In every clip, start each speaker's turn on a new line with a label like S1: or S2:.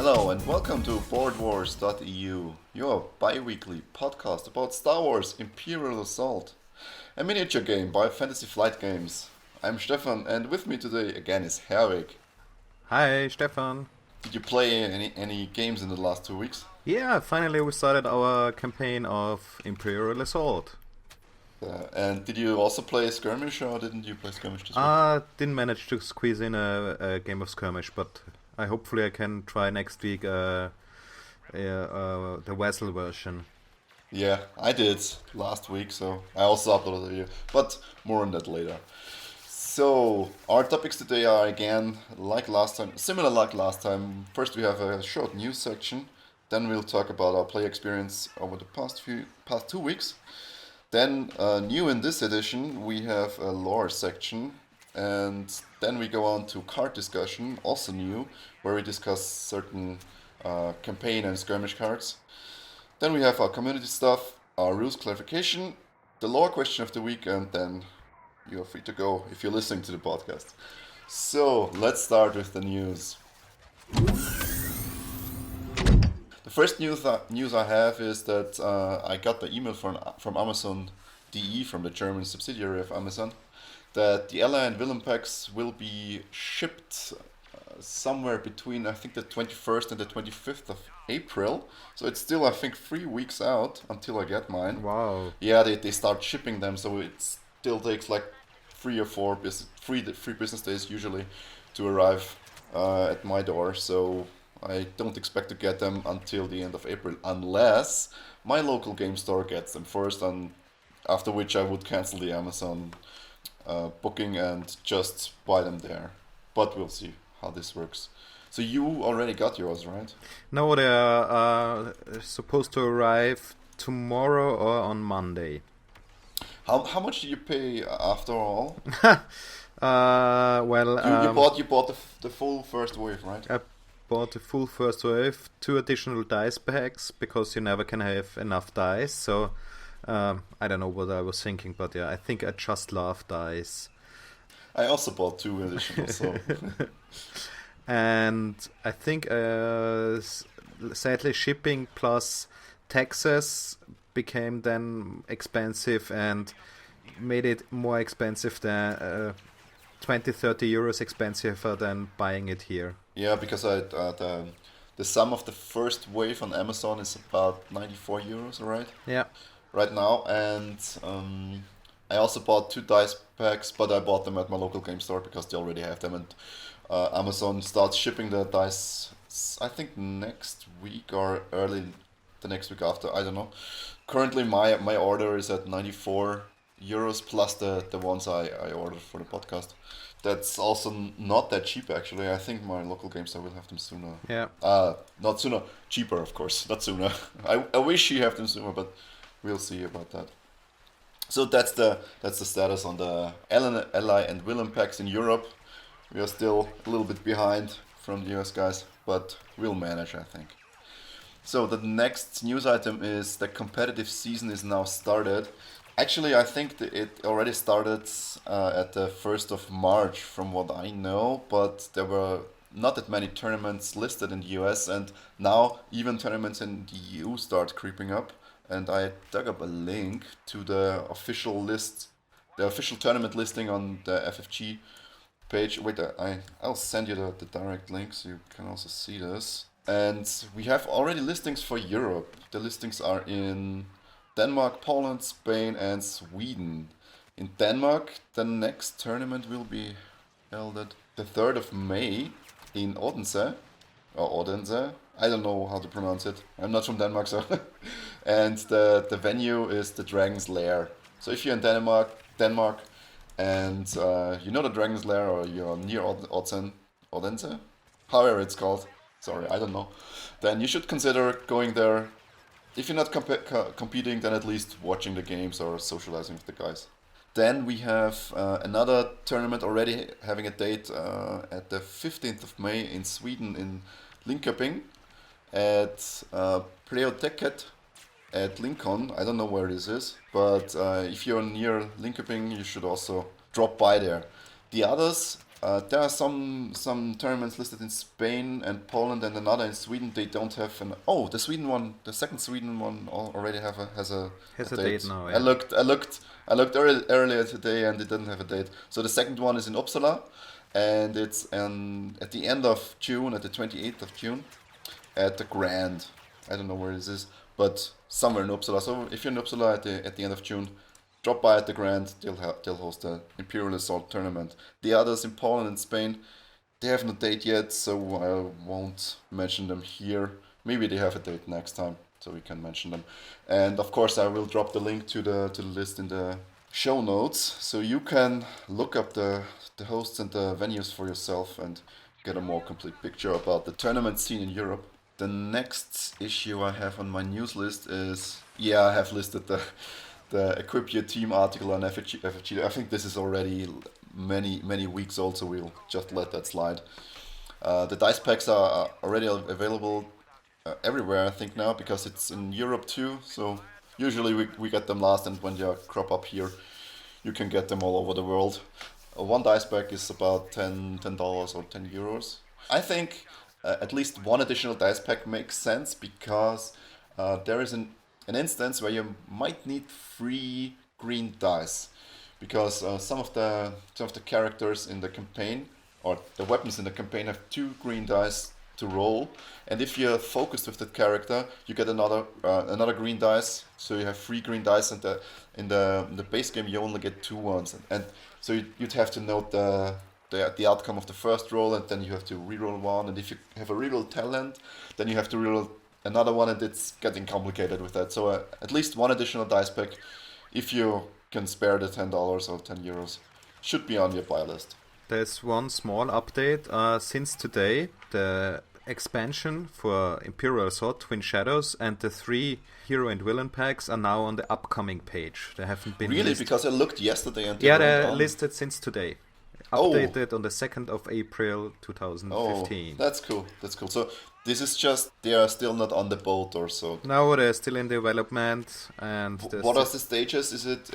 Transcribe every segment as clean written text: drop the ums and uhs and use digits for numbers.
S1: Hello and welcome to Boardwars.eu, your bi-weekly podcast about Star Wars Imperial Assault, a miniature game by Fantasy Flight Games. I'm Stefan and with me today again is Herwig.
S2: Hi, Stefan.
S1: Did you play any games in the last 2 weeks?
S2: Yeah, finally we started our campaign of Imperial Assault.
S1: And did you also play Skirmish or didn't you play Skirmish this week?
S2: Didn't manage to squeeze in a game of Skirmish, but hopefully I can try next week the Vassal version.
S1: Yeah, I did last week, so I also uploaded a video, but more on that later. So, our topics today are again, like last time, similar like last time. First, we have a short news section. Then we'll talk about our play experience over the past 2 weeks. Then, new in this edition, we have a lore section. And then we go on to card discussion, also new, where we discuss certain campaign and skirmish cards. Then we have our community stuff, our rules clarification, the lore question of the week, and then you're free to go if you're listening to the podcast. So, let's start with the news. The first news I have is that I got the email from Amazon.de, from the German subsidiary of Amazon, that the Ally and Willem packs will be shipped somewhere between, I think, the 21st and the 25th of April. So it's still, I think, 3 weeks out until I get mine.
S2: Wow.
S1: Yeah, they start shipping them, so it still takes like 3 business days usually to arrive at my door. So I don't expect to get them until the end of April, unless my local game store gets them first, and after which I would cancel the Amazon booking and just buy them there. But we'll see how this works. So you already got yours, right?
S2: No, they are supposed to arrive tomorrow or on Monday.
S1: How much did you pay after all?
S2: Well,
S1: You bought the full first wave, right?
S2: I bought the full first wave, 2 additional dice packs, because you never can have enough dice, so I don't know what I was thinking, but yeah, I think I just love dice.
S1: I also bought 2 additional, so...
S2: And I think sadly shipping plus taxes became then expensive and made it more expensive than 20-30 euros expensive than buying it here.
S1: Yeah, because the sum of the first wave on Amazon is about 94 euros, right?
S2: Yeah.
S1: Right now, and I also bought 2 dice packs, but I bought them at my local game store because they already have them, and Amazon starts shipping the dice, I think next week or early the next week after, I don't know. Currently my order is at 94 euros plus the ones I ordered for the podcast. That's also not that cheap, actually. I think my local game store will have them sooner.
S2: Yeah.
S1: Not sooner, cheaper, of course, not sooner. I wish you have them sooner, but we'll see about that. So that's the status on the Ally and Willem packs in Europe. We are still a little bit behind from the US guys, but we'll manage, I think. So the next news item is the competitive season is now started. Actually, I think it already started at the 1st of March, from what I know, but there were not that many tournaments listed in the US, and now even tournaments in the EU start creeping up. And I dug up a link to the official list, the official tournament listing on the FFG page. Wait, I'll send you the direct link so you can also see this. And we have already listings for Europe. The listings are in Denmark, Poland, Spain, and Sweden. In Denmark, the next tournament will be held at the 3rd of May in Odense, or Odense. I don't know how to pronounce it. I'm not from Denmark, so. And the venue is the Dragon's Lair. So if you're in Denmark, and you know the Dragon's Lair, or you're near Odense, however it's called, sorry, I don't know, then you should consider going there. If you're not competing, then at least watching the games or socializing with the guys. Then we have another tournament already having a date at the 15th of May in Sweden, in Linköping, at Pleoteket at Lincoln. I don't know where this is, but if you're near Linköping, you should also drop by there. The others There are some tournaments listed in Spain and Poland and another in Sweden. They don't have an. Oh, the Sweden one, the second Sweden one already has a
S2: Has a
S1: date.
S2: date now,
S1: I
S2: yeah.
S1: looked earlier today and it didn't have a date. So the second one is in Uppsala, and it's at the end of June, at the 28th of June, at the Grand. I don't know where this is, but somewhere in Uppsala. So if you're in Uppsala at the end of June, drop by at the Grand. They'll host the Imperial Assault tournament. The others in Poland and Spain, they have no date yet, so I won't mention them here. Maybe they have a date next time, so we can mention them. And of course, I will drop the link to the list in the show notes, so you can look up the hosts and the venues for yourself and get a more complete picture about the tournament scene in Europe. The next issue I have on my news list is, yeah, I have listed the Equip Your Team article on FFG. I think this is already many weeks old, so we'll just let that slide. The dice packs are already available everywhere, I think, now, because it's in Europe too. So usually we get them last, and when they crop up here, you can get them all over the world. One dice pack is about $10 or €10. I think at least one additional dice pack makes sense, because there is an instance where you might need 3 green dice, because some of the characters in the campaign, or the weapons in the campaign, have 2 green dice to roll, and if you're focused with that character, you get another green dice, so you have 3 green dice, and in the base game you only get 2 ones, and so you'd have to note the outcome of the first roll, and then you have to reroll one, and if you have a reroll talent, then you have to reroll another one, and it's getting complicated with that. So at least one additional dice pack, if you can spare the $10 or €10, should be on your buy list.
S2: There's one small update. Since today, the expansion for Imperial Assault, Twin Shadows, and the 3 hero and villain packs are now on the upcoming page. They haven't been
S1: Really?
S2: listed.
S1: Because I looked yesterday and
S2: Yeah,
S1: they weren't
S2: they're
S1: on.
S2: listed since today.
S1: Oh.
S2: Updated on the 2nd of April 2015.
S1: That's cool. So this is just, they are still not on the boat or so.
S2: No, they're still in development, and
S1: What are the stages? Is it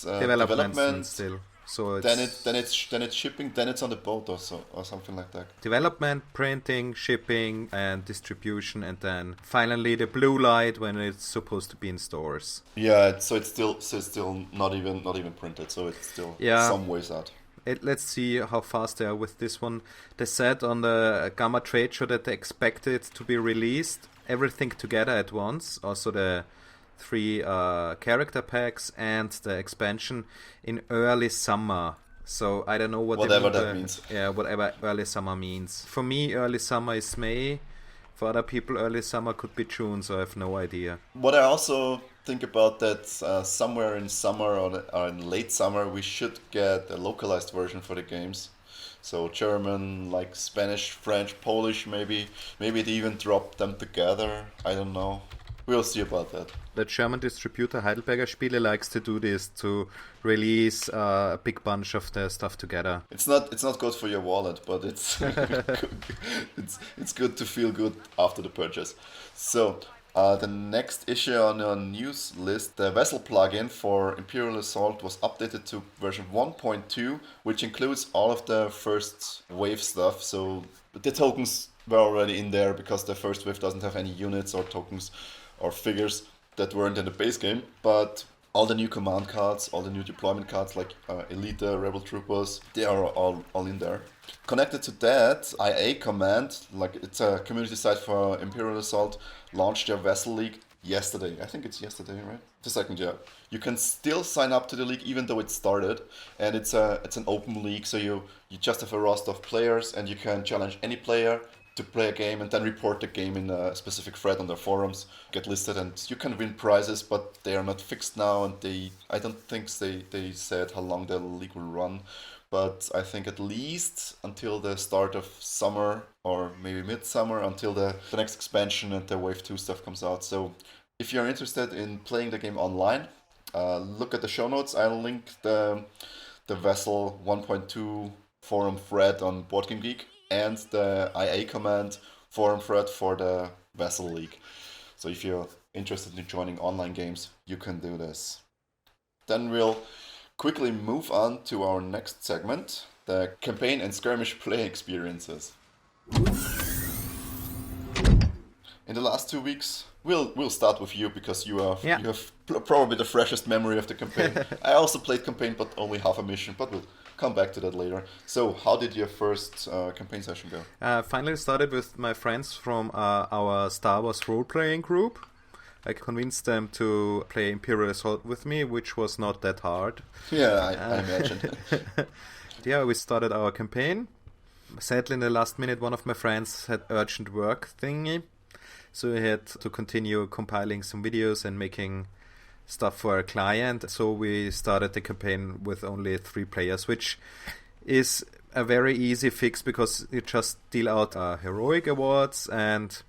S2: development still. So it's
S1: then it's shipping, then it's on the boat or so, or something like that.
S2: development, printing, shipping, and distribution, and then finally the blue light when it's supposed to be in stores.
S1: Yeah, it's still not even printed, so it's still some ways out.
S2: Let's see how fast they are with this one. They said on the Gamma trade show that they expect it to be released, everything together at once, also the 3 character packs and the expansion, in early summer. So I don't know
S1: whatever that means.
S2: Yeah, whatever early summer means. For me, early summer is May. For other people, early summer could be June, so I have no idea.
S1: What I also think about that, somewhere in summer or in late summer, we should get a localized version for the games. So German, like Spanish, French, Polish, maybe they even drop them together. I don't know. We'll see about that.
S2: The German distributor Heidelberger Spiele likes to do this, to release a big bunch of their stuff together.
S1: It's not good for your wallet, but it's it's good to feel good after the purchase. So the next issue on your news list, the Vassal plugin for Imperial Assault was updated to version 1.2, which includes all of the first wave stuff. So the tokens were already in there, because the first wave doesn't have any units or tokens or figures that weren't in the base game, but all the new command cards, all the new deployment cards, like Elite, Rebel Troopers, they are all in there. Connected to that, IA Command, like it's a community site for Imperial Assault, launched their Vassal League yesterday. I think it's yesterday, right? The second, yeah. You can still sign up to the league even though it started, and it's an open league, so you just have a roster of players, and you can challenge any player to play a game and then report the game in a specific thread on their forums, get listed, and you can win prizes, but they are not fixed now, and I don't think they said how long the league will run, but I think at least until the start of summer, or maybe midsummer, until the next expansion and the Wave 2 stuff comes out. So if you're interested in playing the game online, look at the show notes. I'll link the Vassal 1.2 forum thread on BoardGameGeek, and the IA Command forum thread for the Vassal League. So if you're interested in joining online games, you can do this. Then we'll quickly move on to our next segment, the campaign and skirmish play experiences. In the last 2 weeks, we'll start with you because you have probably the freshest memory of the campaign. I also played campaign, but only half a mission. But we'll come back to that later. So, how did your first campaign session go?
S2: Finally started with my friends from our Star Wars role-playing group. I convinced them to play Imperial Assault with me, which was not that hard.
S1: Yeah, I imagine.
S2: Yeah, we started our campaign. Sadly, in the last minute, one of my friends had urgent work thingy. So we had to continue compiling some videos and making stuff for a client. So we started the campaign with only 3 players, which is a very easy fix because you just deal out heroic awards and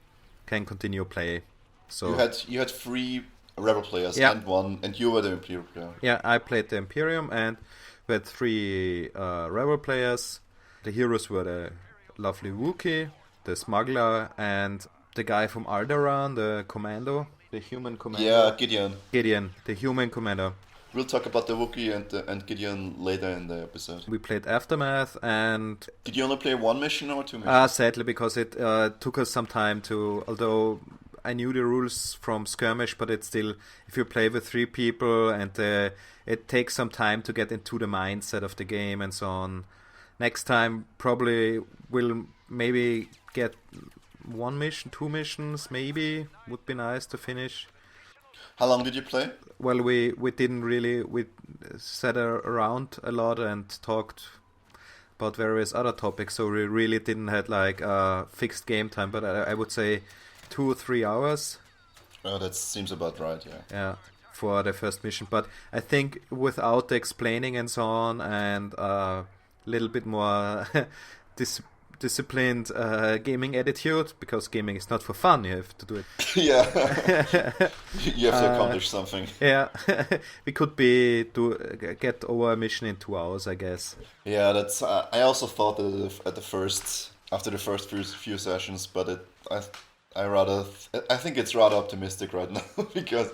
S2: can continue play. So
S1: you had 3 rebel players and you were the Imperial player.
S2: Yeah, I played the Imperium and we had 3 rebel players. The heroes were the lovely Wookiee, the smuggler, and the guy from Alderaan, the commando, the human commando.
S1: Yeah, Gideon.
S2: Gideon, the human commando.
S1: We'll talk about the Wookiee and Gideon later in the episode.
S2: We played Aftermath and...
S1: Did you only play 1 mission or 2 missions?
S2: Sadly, because it took us some time to... Although I knew the rules from Skirmish, but it's still... If you play with 3 people and it takes some time to get into the mindset of the game and so on. Next time, probably we'll maybe get... 1 mission, 2 missions, maybe, would be nice to finish.
S1: How long did you play?
S2: Well, we didn't really, we sat around a lot and talked about various other topics, so we really didn't have like a fixed game time, but I would say 2 or 3 hours.
S1: Oh, that seems about right, yeah.
S2: Yeah, for the first mission, but I think without the explaining and so on and a little bit more disciplined gaming attitude, because gaming is not for fun, you have to do it.
S1: Yeah. You have to accomplish something.
S2: Yeah. We could get over a mission in 2 hours, I guess.
S1: Yeah, that's I also thought that after the first few sessions, but I think it's rather optimistic right now because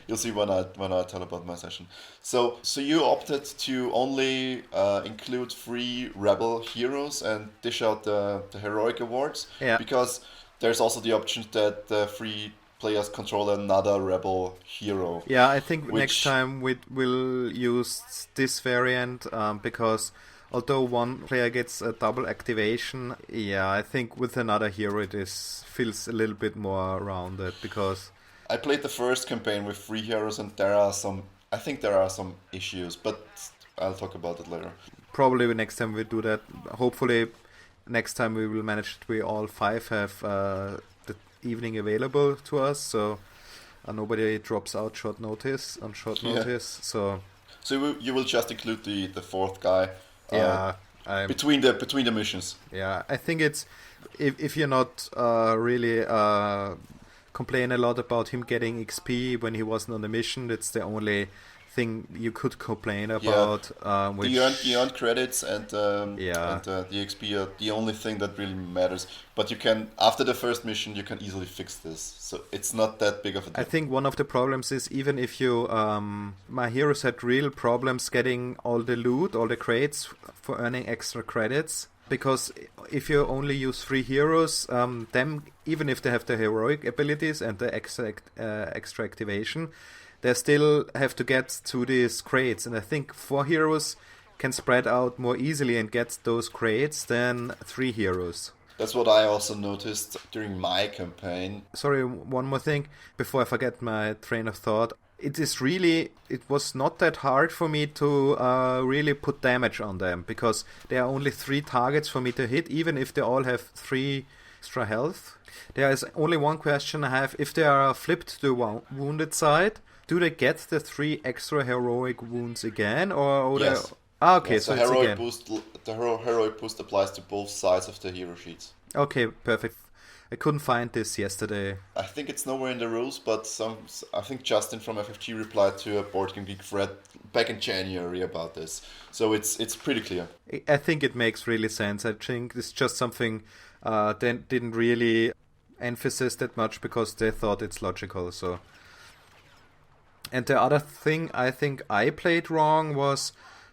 S1: you'll see when I tell about my session. So you opted to only include 3 rebel heroes and dish out the heroic awards, because there's also the option that the 3 players control another rebel hero.
S2: Yeah, I think next time we'll use this variant because although 1 player gets a double activation, I think with another hero it feels a little bit more rounded, because...
S1: I played the first campaign with 3 heroes and there are some issues, but I'll talk about it later.
S2: Probably next time we do that. Hopefully next time we will manage that we all 5 have the evening available to us, so nobody drops out on short notice. So
S1: you will just include the 4th guy. Between the missions.
S2: Yeah, I think it's if you're not really complain a lot about him getting XP when he wasn't on the mission, that's the only thing you could complain about.
S1: The earned credits and the XP are the only thing that really matters. But you can, after the first mission, you can easily fix this. So it's not that big of a deal.
S2: I think one of the problems is even if you... my heroes had real problems getting all the loot, all the crates for earning extra credits. Because if you only use 3 heroes, them, even if they have the heroic abilities and the extra activation, they still have to get to these crates, and I think 4 heroes can spread out more easily and get those crates than 3 heroes.
S1: That's what I also noticed during my campaign.
S2: Sorry, one more thing before I forget my train of thought. It was not that hard for me to really put damage on them, because there are only 3 targets for me to hit, even if they all have 3 extra health. There is only one question I have: if they are flipped to the wounded side, do they get the 3 extra heroic wounds again, or
S1: yes.
S2: Okay,
S1: yes,
S2: so
S1: the
S2: it's
S1: heroic
S2: again.
S1: boost. The heroic boost applies to both sides of the hero sheets.
S2: Okay, perfect. I couldn't find this yesterday.
S1: I think it's nowhere in the rules, but I think Justin from FFG replied to a Board Game Geek thread back in January about this. So it's pretty clear.
S2: I think it makes really sense. I think it's just something they didn't really emphasize that much because they thought it's logical. So. And the other thing I think I played wrong was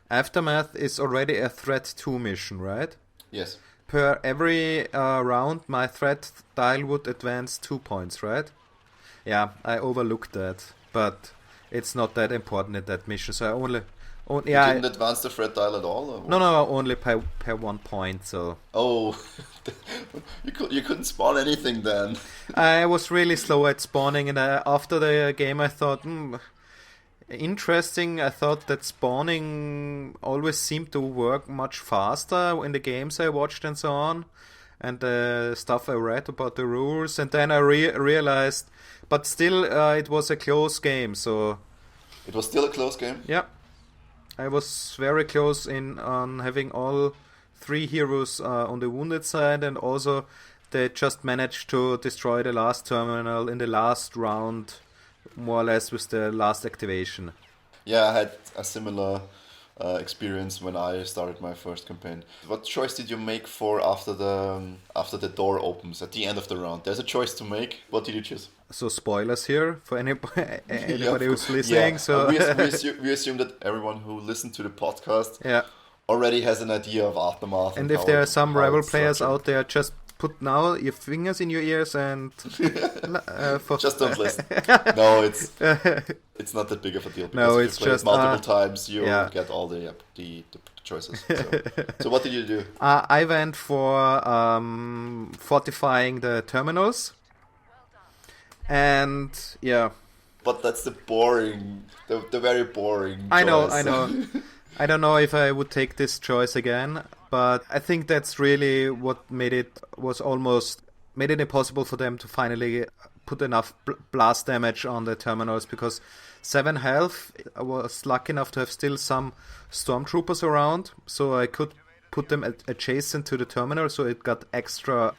S2: Aftermath is already a Threat 2 mission, right?
S1: Yes.
S2: Per every round, my threat tile would advance 2 points, right? Yeah, I overlooked that, but it's not that important in that mission. So I
S1: You didn't advance the threat dial at all? Or what?
S2: no, only per 1 point. So
S1: Oh, you couldn't spawn anything then.
S2: I was really slow at spawning, and after the game, I thought, interesting. I thought that spawning always seemed to work much faster in the games I watched and so on, and the stuff I read about the rules. And then I realized, but still, it was a close game. So
S1: It was still a close game?
S2: yeah, I was very close on having all 3 heroes on the wounded side, and also they just managed to destroy the last terminal in the last round, more or less with the last activation.
S1: Yeah, I had a similar experience when I started my first campaign. What choice did you make for after the door opens at the end of the round? There's a choice to make. What did you choose?
S2: So spoilers here for anybody
S1: Yeah,
S2: who's listening.
S1: yeah.
S2: So
S1: We assume that everyone who listened to the podcast
S2: yeah,
S1: already has an idea of Aftermath.
S2: and
S1: how
S2: if there are some
S1: how
S2: Rebel
S1: it's
S2: players
S1: structured.
S2: out there, just put now your fingers in your ears and
S1: Just don't listen. No, it's not that big of a deal. Because
S2: No,
S1: if
S2: it's
S1: you play
S2: just,
S1: it multiple times, you
S2: yeah.
S1: get all the choices. So what did you do?
S2: I went for fortifying the terminals, and yeah,
S1: But that's the very boring.
S2: I know.
S1: choice.
S2: I don't know if I would take this choice again, but I think that's really what made it impossible for them to finally put enough blast damage on the terminals, because 7 health, I was lucky enough to have still some stormtroopers around, so I could put them adjacent to the terminal, so it got extra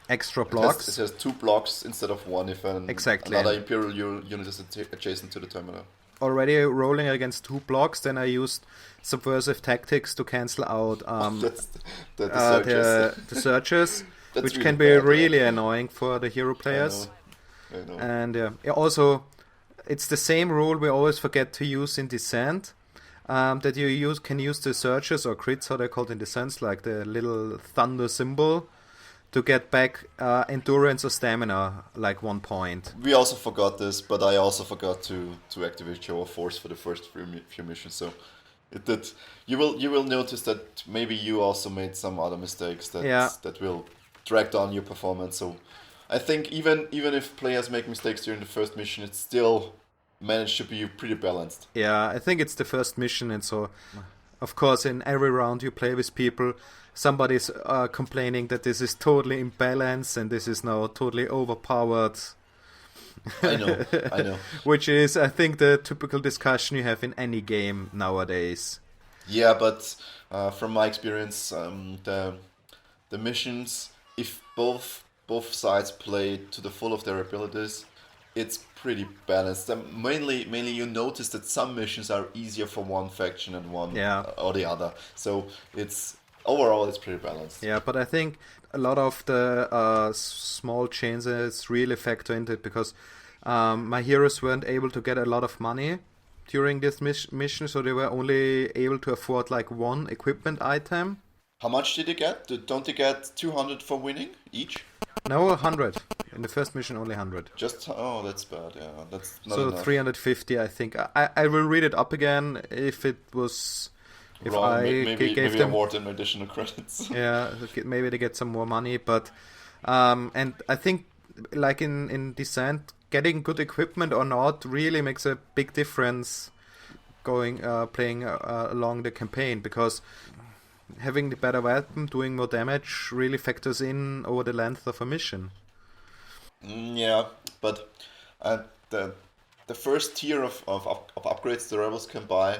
S2: blocks.
S1: It has 2 blocks instead of 1 if
S2: Exactly.
S1: another Imperial unit is adjacent to the terminal.
S2: Already rolling against 2 blocks, then I used subversive tactics to cancel out
S1: That's the searches.
S2: the searches,
S1: That's
S2: which
S1: really
S2: can be
S1: bad, yeah.
S2: really annoying for the hero players.
S1: I know.
S2: And also, it's the same rule we always forget to use in Descent, that you can use the searches or crits, how they're called in Descent, like the little thunder symbol, to get back endurance or stamina, like 1 point.
S1: We also forgot this, but I also forgot to activate Show of Force for the first few missions. So it did. You will notice that maybe you also made some other mistakes that will drag down your performance. So I think even if players make mistakes during the first mission, it's still managed to be pretty balanced.
S2: Yeah, I think it's the first mission, and so, of course, in every round you play with people, somebody's complaining that this is totally imbalanced and this is now totally overpowered.
S1: I know.
S2: Which is, I think, the typical discussion you have in any game nowadays.
S1: Yeah, but from my experience, the missions, if both sides play to the full of their abilities, it's pretty balanced. Mainly you notice that some missions are easier for one faction and one or the other. So overall it's pretty balanced.
S2: Yeah, but I think a lot of the small changes really factor into it, because my heroes weren't able to get a lot of money during this mission, so they were only able to afford like 1 equipment item.
S1: How much did they get? Don't they get 200 for winning each?
S2: No, 100. In the first mission, only 100.
S1: That's bad. Yeah, that's not
S2: so
S1: enough.
S2: 350, I think. I will read it up again if it was. If
S1: Wrong.
S2: I
S1: maybe
S2: gave them
S1: award them additional credits.
S2: Yeah, maybe they get some more money, but and I think like in Descent, getting good equipment or not really makes a big difference playing along the campaign, because having the better weapon, doing more damage, really factors in over the length of a mission.
S1: Yeah, but the first tier of upgrades the rebels can buy,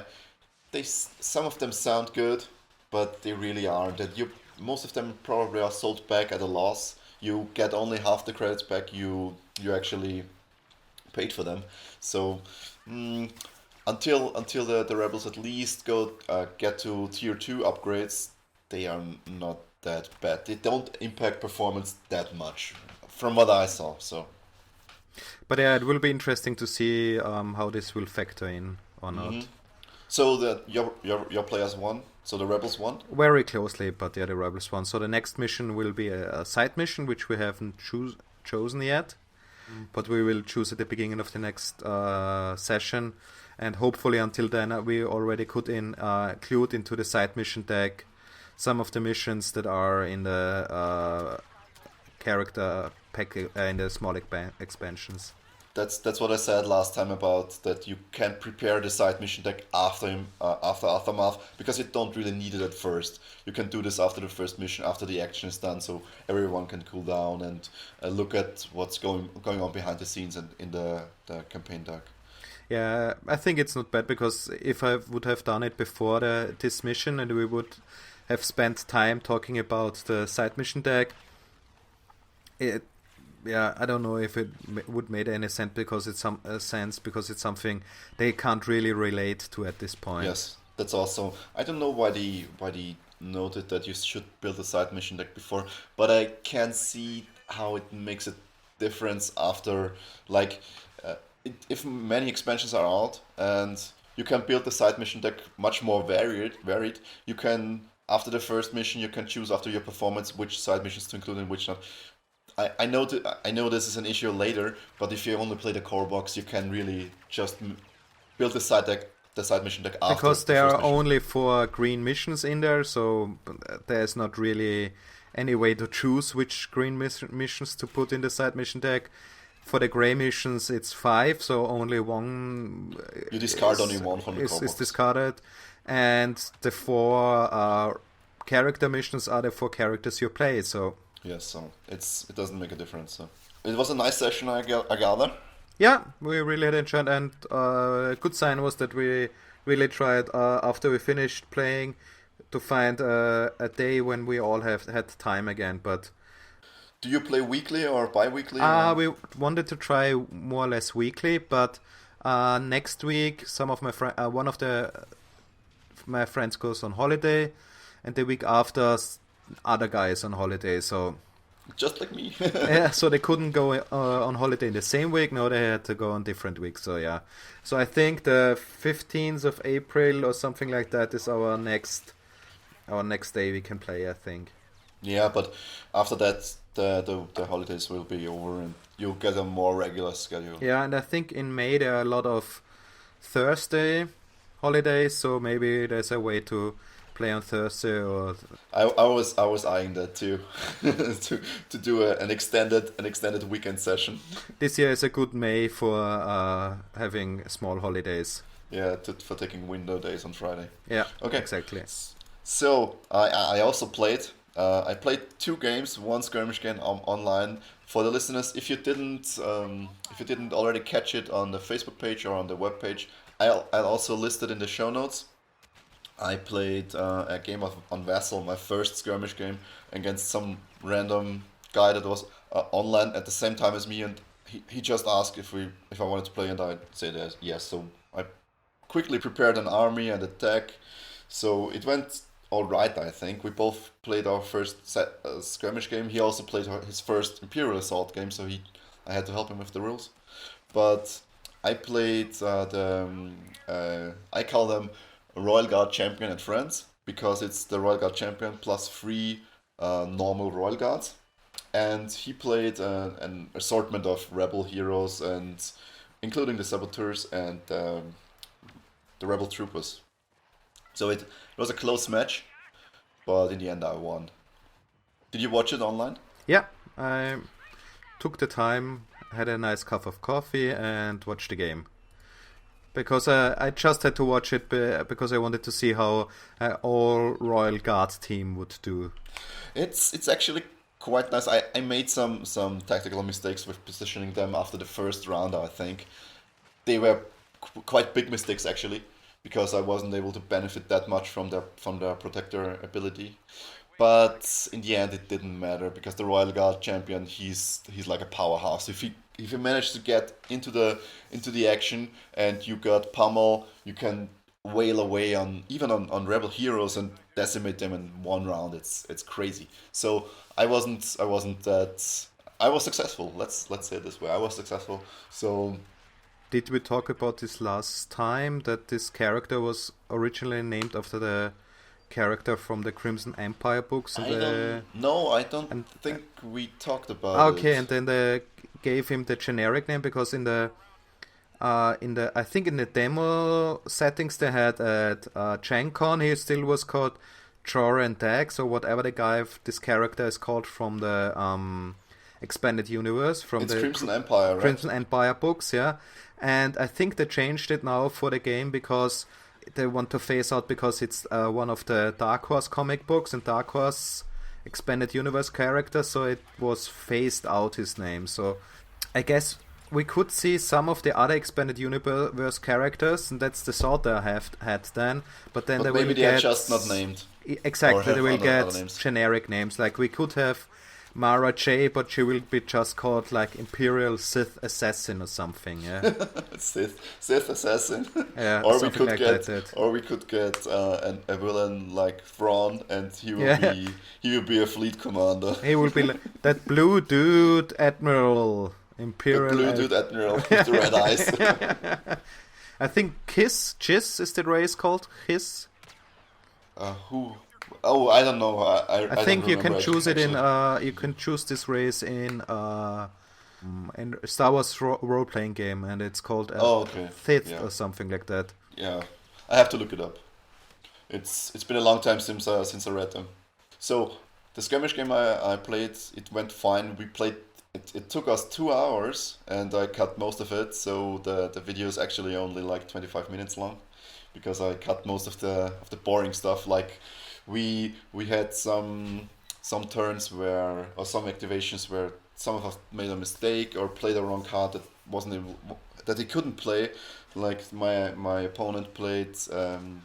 S1: some of them sound good, but they really aren't. And most of them probably are sold back at a loss. You get only half the credits back you actually paid for them. So until the rebels at least get to tier 2 upgrades, they are not that bad. They don't impact performance that much, from what I saw. So,
S2: but yeah, it will be interesting to see how this will factor in or not.
S1: So that your players won. So the rebels won?
S2: Very closely, but yeah, the rebels won. So the next mission will be a side mission, which we haven't chosen yet, but we will choose at the beginning of the next session. And hopefully until then we already could include into the side mission deck some of the missions that are in the character pack in the small expansions.
S1: That's what I said last time about that you can prepare the side mission deck after Aftermath because you don't really need it at first. You can do this after the first mission, after the action is done, so everyone can cool down and look at what's going on behind the scenes and in the campaign deck.
S2: Yeah, I think it's not bad because if I would have done it before this mission and we would have spent time talking about the side mission deck, I don't know if it would make any sense because it's something they can't really relate to at this point.
S1: Yes, that's also. I don't know why they noted that you should build a side mission deck before, but I can see how it makes a difference after like if many expansions are out and you can build the side mission deck much more varied. You can after the first mission you can choose after your performance which side missions to include and which not. I know this is an issue later, but if you only play the core box, you can really just build the side mission deck after.
S2: Because there are only 4 green missions in there, so there's not really any way to choose which green missions to put in the side mission deck. For the gray missions, it's 5, so only one.
S1: You discard only one from the core box.
S2: Is discarded, and the 4 character missions are the 4 characters you play. So.
S1: Yes, so it doesn't make a difference. So it was a nice session, I gather.
S2: Yeah, we really had enjoyed, and a good sign was that we really tried after we finished playing to find a day when we all have had time again. But
S1: do you play weekly or bi-weekly?
S2: We wanted to try more or less weekly, but next week some of my one of my friends goes on holiday, and the week after. Other guys on holiday, so
S1: just like me.
S2: Yeah, so they couldn't go on holiday in the same week. No, they had to go on different weeks. So yeah, so I think the 15th of April or something like that is our next day we can play, I think.
S1: Yeah, but after that the holidays will be over and you'll get a more regular schedule.
S2: Yeah, and I think in May there are a lot of Thursday holidays, so maybe there's a way to play on Thursday or.
S1: I was eyeing that too, to do an extended weekend session.
S2: This year is a good May for having small holidays.
S1: Yeah, for taking window days on Friday.
S2: Yeah.
S1: Okay.
S2: Exactly.
S1: So I also played. I played 2 games, one skirmish game online. For the listeners, if you didn't already catch it on the Facebook page or on the web page, I'll also list it in the show notes. I played a game on Vassal, my first skirmish game, against some random guy that was online at the same time as me, and he just asked if I wanted to play, and I said yes. So I quickly prepared an army and attack. So it went all right, I think. We both played our first skirmish game. He also played his first Imperial Assault game, so I had to help him with the rules. But I played I call them Royal Guard Champion and Friends, because it's the Royal Guard Champion plus 3 normal Royal Guards. And he played an assortment of Rebel heroes, and including the Saboteurs and the Rebel Troopers. So it was a close match, but in the end I won. Did you watch it online?
S2: Yeah, I took the time, had a nice cup of coffee, and watched the game. Because I just had to watch it because I wanted to see how all Royal Guard team would do.
S1: It's actually quite nice. I made some tactical mistakes with positioning them after the first round, I think. They were quite big mistakes actually, because I wasn't able to benefit that much from their protector ability. But in the end it didn't matter, because the Royal Guard champion, he's like a powerhouse. If you manage to get into the action and you got pummel, you can wail away on Rebel heroes and decimate them in one round. It's crazy. So I was successful. Let's say it this way. I was successful. So
S2: did we talk about this last time, that this character was originally named after the character from the Crimson Empire books, and
S1: I don't
S2: and
S1: think we talked about
S2: okay,
S1: it.
S2: and then they gave him the generic name because I think in the demo settings they had at Gen Con, he still was called Joran Dax or whatever this character is called from the expanded universe from
S1: It's
S2: the
S1: Crimson Empire, right?
S2: Crimson Empire books, yeah. And I think they changed it now for the game because they want to phase out because it's one of the Dark Horse comic books and Dark Horse expanded universe character, so it was phased out his name. So I guess we could see some of the other expanded universe characters, and that's the thought they have had then. But then
S1: But
S2: they
S1: maybe
S2: will
S1: they are
S2: get
S1: just not named. Or
S2: exactly,
S1: have
S2: they will
S1: other
S2: get
S1: names.
S2: generic names. Like we could have Mara J, but she will be just called like Imperial Sith Assassin or something. Yeah,
S1: Sith assassin.
S2: yeah,
S1: or we
S2: something
S1: could
S2: like
S1: get,
S2: that.
S1: or we could get a villain like Thrawn, and
S2: Yeah.
S1: he will be a fleet commander.
S2: He will be like that blue dude, Admiral
S1: The
S2: Imperial.
S1: blue dude admiral with the red eyes.
S2: I think Chiss is the race called Chiss.
S1: Who? Oh, I don't know.
S2: I
S1: don't
S2: think you can
S1: remember
S2: choose it in.
S1: actually.
S2: You can choose this race in Star Wars role playing game, and it's called
S1: Oh, okay.
S2: Sith
S1: Yeah,
S2: or something like that.
S1: yeah. I have to look it up. It's been a long time since I read them. So the skirmish game I played, it went fine. We played. It took us 2 hours, and I cut most of it. So the video is actually only like 25 minutes long, because I cut most of the boring stuff. Like we had some turns where, or some activations where some of us made a mistake or played the wrong card that he couldn't play. Like my opponent played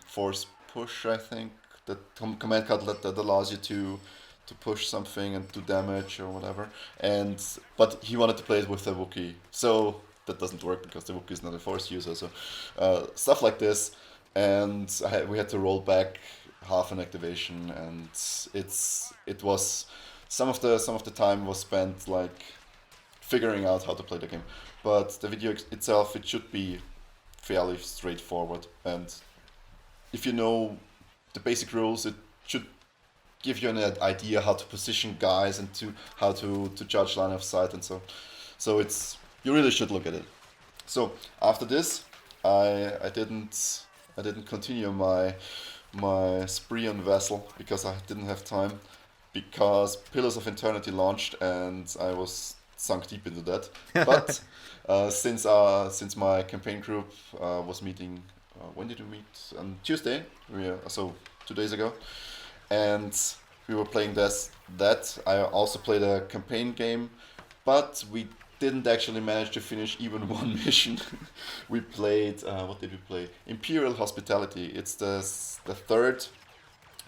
S1: force push, I think, that command card that allows you to push something and do damage or whatever. But he wanted to play it with the Wookiee, so that doesn't work because the Wookiee is not a force user. So stuff like this, and we had to roll back half an activation, and it was some of the time was spent like figuring out how to play the game. But the video itself, it should be fairly straightforward, and if you know the basic rules, it should give you an idea how to position guys and how to judge line of sight and so. So you really should look at it. So after this, I didn't continue my spree on Vassal because I didn't have time, because Pillars of Eternity launched and I was sunk deep into that. But since my campaign group was meeting, when did we meet? On Tuesday, so 2 days ago, and we were playing that. I also played a campaign game, but we didn't actually manage to finish even one mission. We played, what did we play? Imperial Hospitality. It's the third,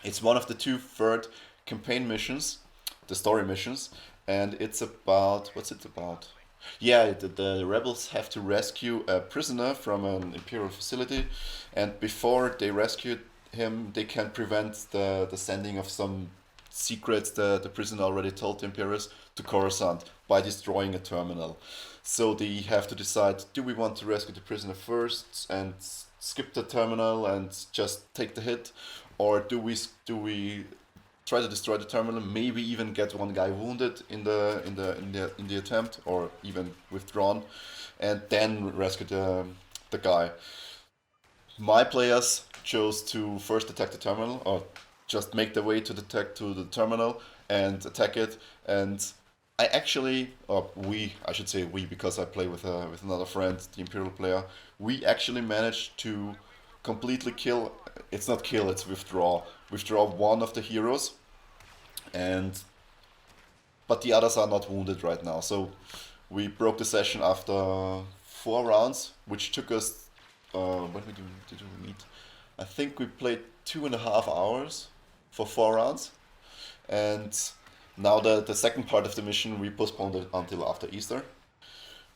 S1: it's one of the two third campaign missions, the story missions, and it's about, what's it about? Yeah, the rebels have to rescue a prisoner from an Imperial facility, and before they rescue him, they can prevent the sending of some secrets the prisoner already told the Imperials to Coruscant by destroying a terminal. So they have to decide, do we want to rescue the prisoner first and skip the terminal and just take the hit, or do we try to destroy the terminal, maybe even get one guy wounded in the attempt, or even withdrawn, and then rescue the guy. My players chose to first attack the terminal, or just make their way to the terminal and attack it. And I actually, or I should say we, because I play with another friend, the Imperial player. We actually managed to completely kill. It's not kill, it's withdraw. Withdraw one of the heroes, but the others are not wounded right now. So we broke the session after 4 rounds, which took us. When did we meet? I think we played 2.5 hours for 4 rounds, and now the second part of the mission we postponed it until after Easter,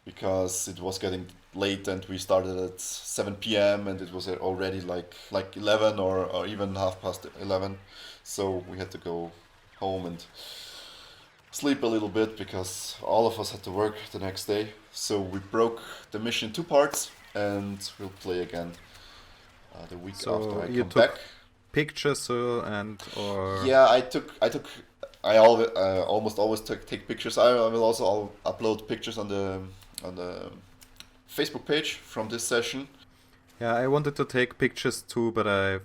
S1: because it was getting late and we started at 7 p.m. and it was already like 11 or even 11:30. So we had to go home and sleep a little bit because all of us had to work the next day. So we broke the mission in 2 parts, and we'll play again the week
S2: So
S1: after I
S2: you
S1: come
S2: took
S1: back.
S2: pictures or
S1: Yeah, I almost always take pictures. I will also upload pictures on the Facebook page from this session.
S2: yeah, I wanted to take pictures too, but I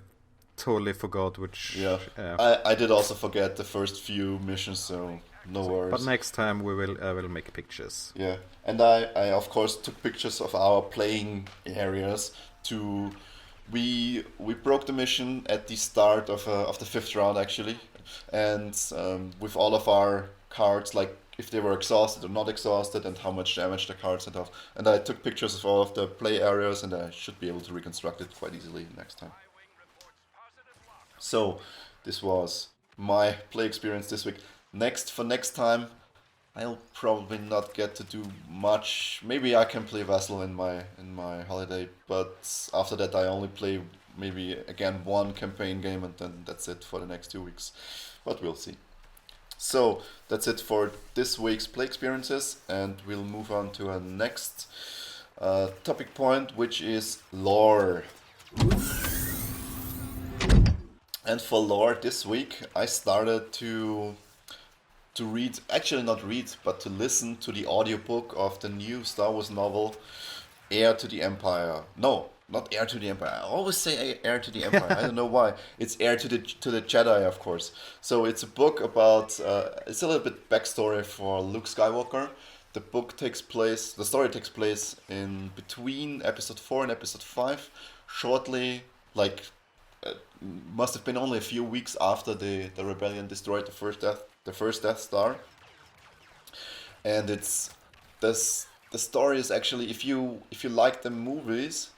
S2: totally forgot
S1: Yeah,
S2: yeah.
S1: I did also forget the first few missions, so no
S2: But
S1: worries.
S2: next time I will make pictures.
S1: Yeah, and I of course took pictures of our playing areas to. We broke the mission at the start of the fifth round actually, and with all of our cards, like if they were exhausted or not exhausted, and how much damage the cards had off. And I took pictures of all of the play areas, and I should be able to reconstruct it quite easily next time. So this was my play experience this week. Next time, I'll probably not get to do much. Maybe I can play Vassal in my holiday, but after that I only play maybe again one campaign game, and then that's it for the next 2 weeks. But we'll see. So that's it for this week's play experiences, and we'll move on to our next topic point, which is lore. And for lore this week, I started to read, actually not read, but to listen to the audiobook of the new Star Wars novel, Heir to the Empire. No, not Heir to the Empire. I always say Heir to the Empire. I don't know why. It's Heir to the Jedi, of course. So it's a book about. It's a little bit backstory for Luke Skywalker. The story takes place in between Episode 4 and Episode 5, shortly, like uh, must have been only a few weeks after the rebellion destroyed the first Death Star. And it's this the story is actually, if you like the movies,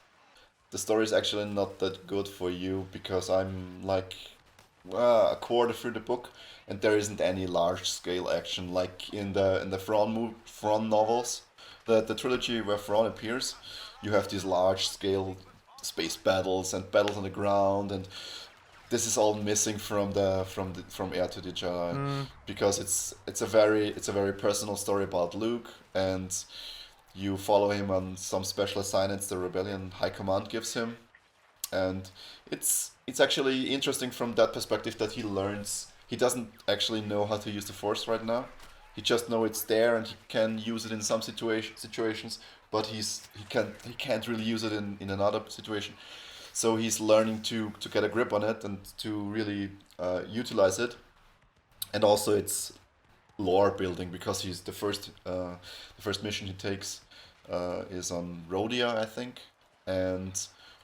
S1: the story is actually not that good for you, because I'm like a quarter through the book, and there isn't any large scale action like in the Thrawn novels, the trilogy where Thrawn appears. You have these large scale space battles and battles on the ground, and this is all missing from Heir to the Jedi,
S2: Mm,
S1: because it's a very personal story about Luke, and you follow him on some special assignments the Rebellion High Command gives him, and it's actually interesting from that perspective that he doesn't actually know how to use the Force right now. He just know it's there, and he can use it in some situations, but he can't really use it in another situation. So he's learning to get a grip on it and to really utilize it. And also it's lore building, because he's the first mission he takes is on Rhodia, I think, and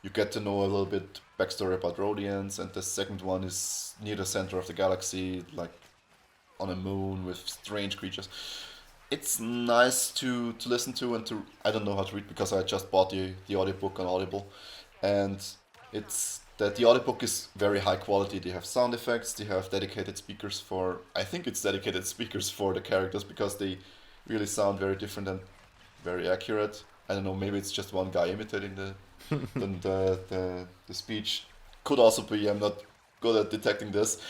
S1: you get to know a little bit backstory about Rhodians. And the second one is near the center of the galaxy, like on a moon with strange creatures. It's nice to listen to, and to, I don't know how to read because I just bought the audiobook on Audible, and it's that the audiobook is very high quality. They have sound effects, they have dedicated speakers for, I think it's dedicated speakers for the characters, because they really sound very different and very accurate. I don't know, maybe it's just one guy imitating the speech. Could also be, I'm not good at detecting this.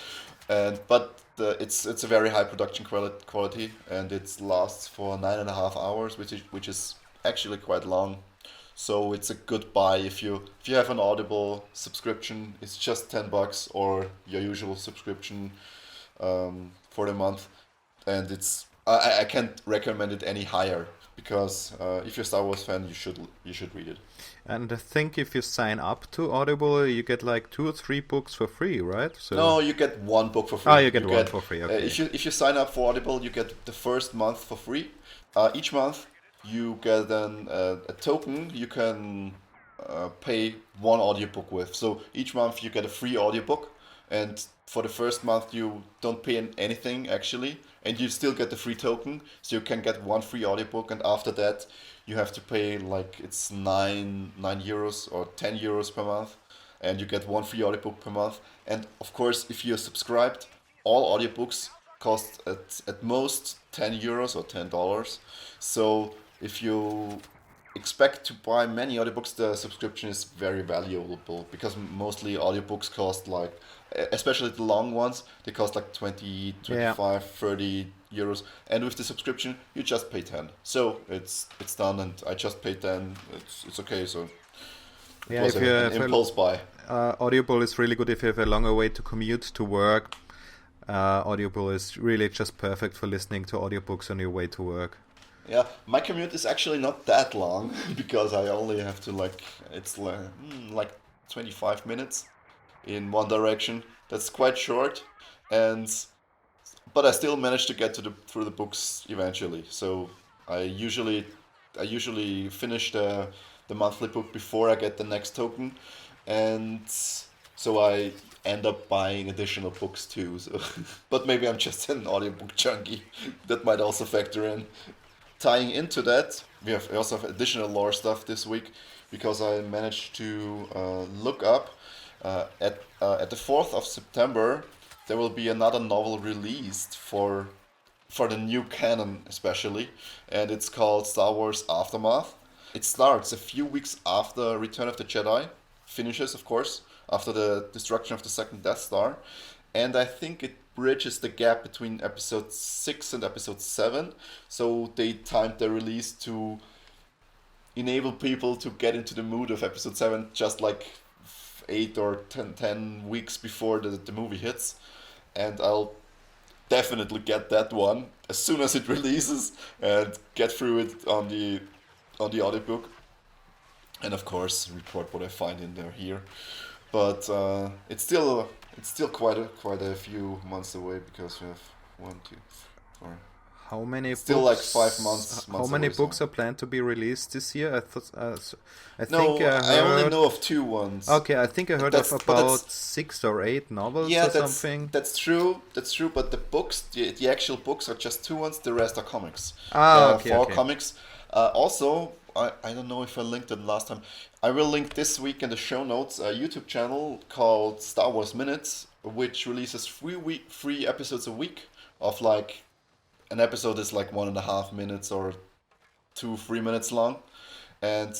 S1: And but it's a very high production quality, and it lasts for 9.5 hours, which is actually quite long. So it's a good buy if you have an Audible subscription. It's just $10, or your usual subscription for the month, and I can't recommend it any higher, because if you're a Star Wars fan, you should read it.
S2: and I think if you sign up to Audible, you get like 2 or 3 books for free, right?
S1: No,
S2: So
S1: you get one book for
S2: oh,
S1: free.
S2: you
S1: You
S2: get one
S1: get
S2: for free. Okay.
S1: if you sign up for Audible, you get the first month for free. Each month you get a token you can pay one audiobook with. So each month you get a free audiobook, and for the first month you don't pay anything actually, and you still get the free token. So you can get one free audiobook, and after that you have to pay, like, it's nine euros or 10 euros per month, and you get one free audiobook per month. And of course, if you're subscribed, all audiobooks cost at most 10 euros or $10. So if you expect to buy many audiobooks, the subscription is very valuable, because mostly audiobooks cost like, especially the long ones, they cost like 20,
S2: Yeah.
S1: 25, 30 euros. And with the subscription, you just pay 10. So it's done, and I just paid 10. It's okay. So It
S2: Yeah,
S1: was
S2: if you
S1: an
S2: have
S1: impulse buy.
S2: Audible is really good if you have a longer way to commute to work. Audible is really just perfect for listening to audiobooks on your way to work.
S1: Yeah, my commute is actually not that long because I only have to like 25 minutes in one direction. That's quite short, and but I still manage to get to the through the books eventually. So I usually I usually finish the monthly book before I get the next token, and so I end up buying additional books too. So, but maybe I'm just an audiobook junkie. That might also factor in. Tying into that, we also have additional lore stuff this week because I managed to look up at the 4th of September there will be another novel released for the new canon especially, and it's called Star Wars Aftermath. It starts a few weeks after Return of the Jedi, finishes of course after the destruction of the second Death Star, and I think it bridges the gap between episode 6 and episode 7, so they timed the release to enable people to get into the mood of episode 7 just like 8 or 10 weeks before the movie hits, and I'll definitely get that one as soon as it releases and get through it on the audiobook, and of course report what I find in there here. But it's still quite a few months away because we have one, two, four.
S2: How many
S1: Still like
S2: books?
S1: 5 months.
S2: How many
S1: away. So.
S2: books are planned to be released this year? I
S1: No,
S2: think I
S1: I only
S2: heard.
S1: know of two ones.
S2: Okay, I think I heard
S1: That's
S2: of
S1: but
S2: about
S1: that's
S2: 6 or 8 novels
S1: yeah,
S2: or
S1: that's
S2: something.
S1: that's true. That's true. But the books, the actual books, are just two ones. The rest are comics.
S2: Okay,
S1: Four
S2: okay.
S1: comics. Also, I don't know if I linked it last time. I will link this week in the show notes a YouTube channel called Star Wars Minutes, which releases three episodes a week of like an episode is like 1.5 minutes or 2 3 minutes long, and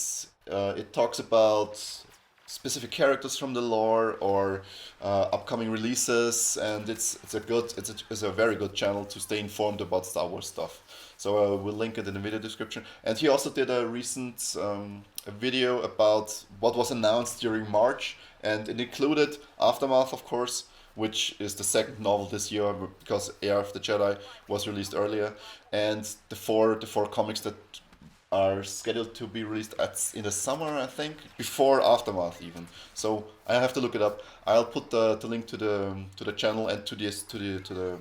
S1: it talks about specific characters from the lore or upcoming releases, and it's a very good channel to stay informed about Star Wars stuff. So we'll link it in the video description. And he also did a recent a video about what was announced during March, and it included Aftermath, of course, which is the second novel this year because Heir of the Jedi was released earlier, and the four comics that are scheduled to be released in the summer, I think, before Aftermath even. So I have to look it up. I'll put the link to the channel and to the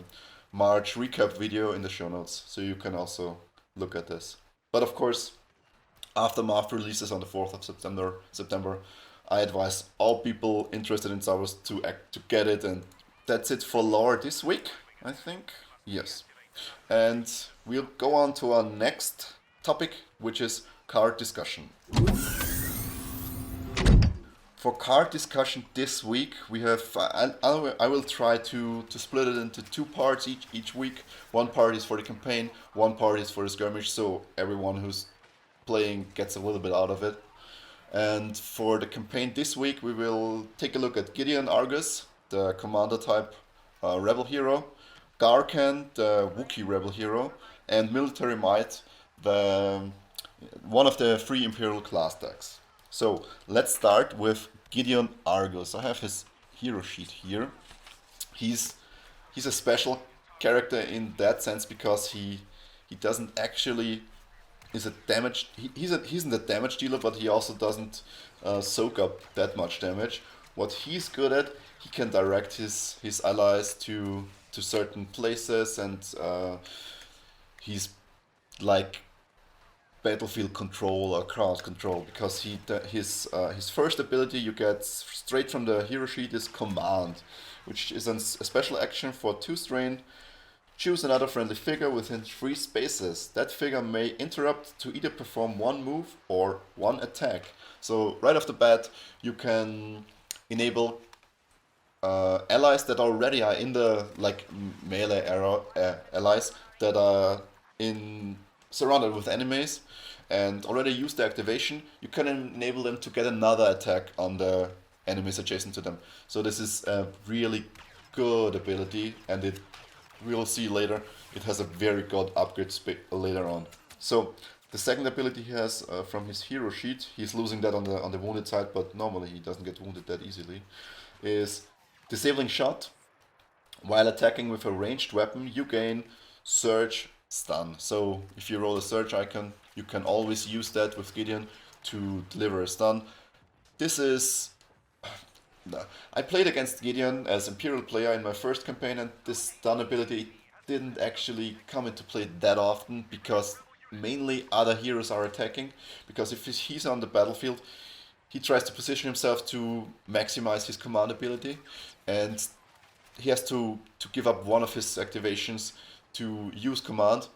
S1: March recap video in the show notes, so you can also look at this. But of course, Aftermath releases on the 4th of September. I advise all people interested in Star Wars to get it, and that's it for lore this week, I think. Yes. And we'll go on to our next topic, which is card discussion. For card discussion this week, we have I will try to split it into two parts each week. One part is for the campaign, one part is for the skirmish, so everyone who's playing gets a little bit out of it. And for the campaign this week, we will take a look at Gideon Argus, the commander type rebel hero, Garkan, the Wookiee rebel hero, and Military Might, the one of the three Imperial class decks. So let's start with Gideon Argus. I have his hero sheet here. He's a special character in that sense because he doesn't actually is a damage. He isn't a damage dealer, but he also doesn't soak up that much damage. What he's good at, he can direct his allies to certain places, and he's like battlefield control or crowd control because his first ability you get straight from the hero sheet is command, which is a special action for 2 strain. Choose another friendly figure within 3 spaces. That figure may interrupt to either perform 1 move or 1 attack. So right off the bat, you can enable allies that already are in the like melee era allies that are in surrounded with enemies and already use the activation. You can enable them to get another attack on the enemies adjacent to them. So this is a really good ability, and it we'll see later, it has a very good upgrade later on. So The second ability he has from his hero sheet, he's losing that on the wounded side, but normally he doesn't get wounded that easily, is Disabling Shot. While attacking with a ranged weapon, you gain Surge Stun. So if you roll a Surge icon, you can always use that with Gideon to deliver a stun. This is... I played against Gideon as Imperial player in my first campaign, and this stun ability didn't actually come into play that often because mainly other heroes are attacking. Because if he's on the battlefield, he tries to position himself to maximize his command ability, and he has to give up one of his activations to use command,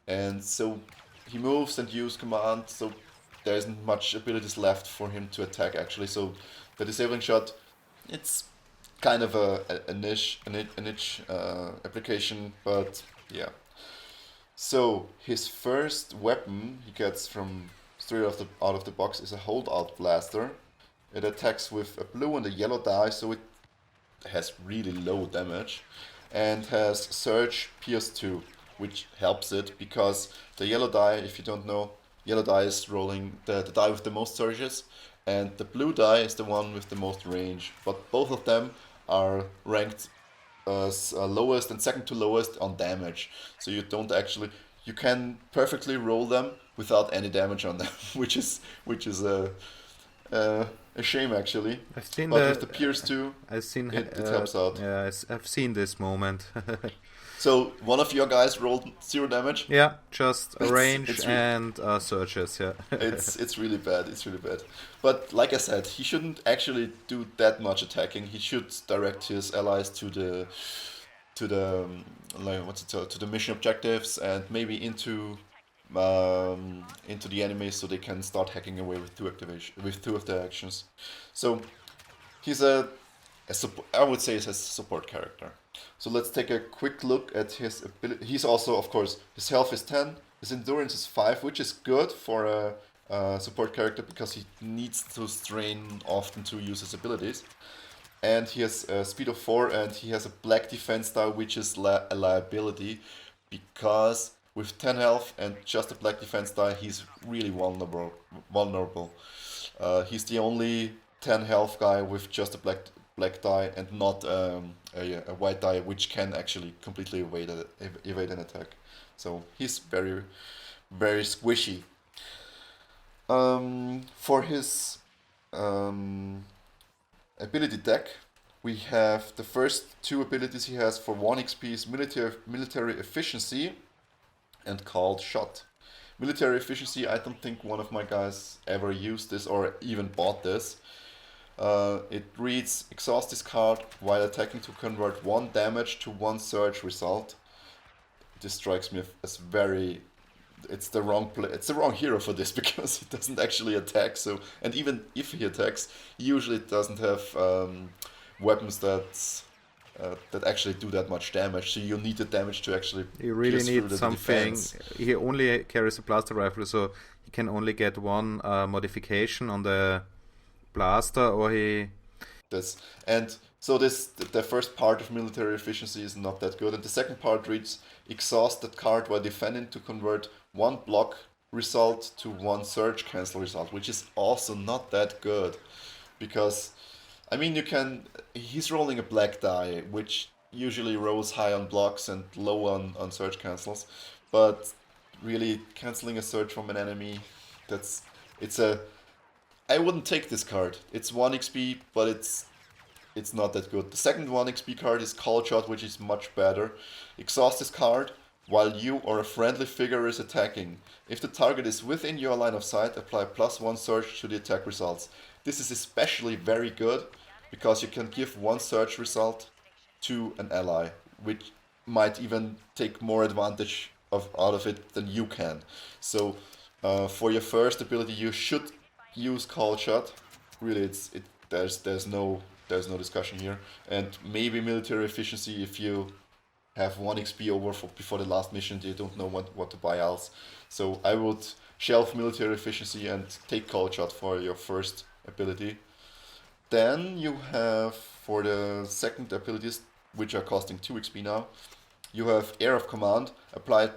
S1: and so he moves and use command, so there isn't much abilities left for him to attack actually. So the Disabling Shot, it's kind of a niche application, but yeah. So his first weapon he gets from straight out of the box is a Holdout Blaster. It attacks with a blue and a yellow die, so it has really low damage, and has Surge Pierce 2, which helps it because the yellow die, if you don't know, yellow die is rolling the die with the most surges, and the blue die is the one with the most range. But both of them are ranked as lowest and second to lowest on damage, so you can perfectly roll them without any damage on them, which is a shame actually.
S2: I've seen
S1: But with the Pierce 2,
S2: I've seen
S1: it helps out.
S2: Yeah, I've seen this moment.
S1: So one of your guys rolled 0 damage.
S2: Yeah, just
S1: It's-
S2: range
S1: it's really-
S2: and surges. Yeah.
S1: It's really bad. It's really bad. But like I said, he shouldn't actually do that much attacking. He should direct his allies like to the mission objectives, and maybe into the enemies, so they can start hacking away with two of their actions. So he's I would say he's a support character. So let's take a quick look at his ability. He's also, of course, his health is 10, his endurance is 5, which is good for a support character because he needs to strain often to use his abilities. And he has a speed of 4, and he has a black defense die, which is a liability because with 10 health and just a black defense die, he's really vulnerable. He's the only 10 health guy with just a black die and not a white die, which can actually completely evade an attack. So he's very, very squishy. For his ability deck, we have the first 2 abilities he has for 1 XP is military efficiency and Called Shot. Military efficiency, I don't think one of my guys ever used this or even bought this. It reads, exhaust this card while attacking to convert 1 damage to 1 surge result. This strikes me as very... It's the wrong hero for this because he doesn't actually attack. So, and even if he attacks, usually it doesn't have weapons that actually do that much damage. So you need the damage to actually.
S2: You really
S1: pierce through
S2: need
S1: the
S2: something.
S1: defense.
S2: He only carries a blaster rifle, so he can only get 1 modification on the blaster, or he.
S1: The first part of military efficiency is not that good, and the second part reads, exhaust that card while defending to convert 1 block result to 1 surge cancel result, which is also not that good, because I mean he's rolling a black die, which usually rolls high on blocks and low on surge cancels, but really canceling a surge from an enemy, I wouldn't take this card. It's 1 XP, but it's not that good. The second 1 XP card is Call Shot, which is much better. Exhaust this card while you or a friendly figure is attacking. If the target is within your line of sight, apply +1 surge to the attack results. This is especially very good because you can give 1 surge result to an ally, which might even take more advantage out of it than you can. So for your first ability, you should use Call Shot. Really, there's no discussion here. And maybe military efficiency if you have 1 XP over before the last mission, you don't know what to buy else. So I would shelf military efficiency and take Call Shot for your first ability. Then you have, for the second abilities, which are costing 2 XP now, you have Air of Command. Apply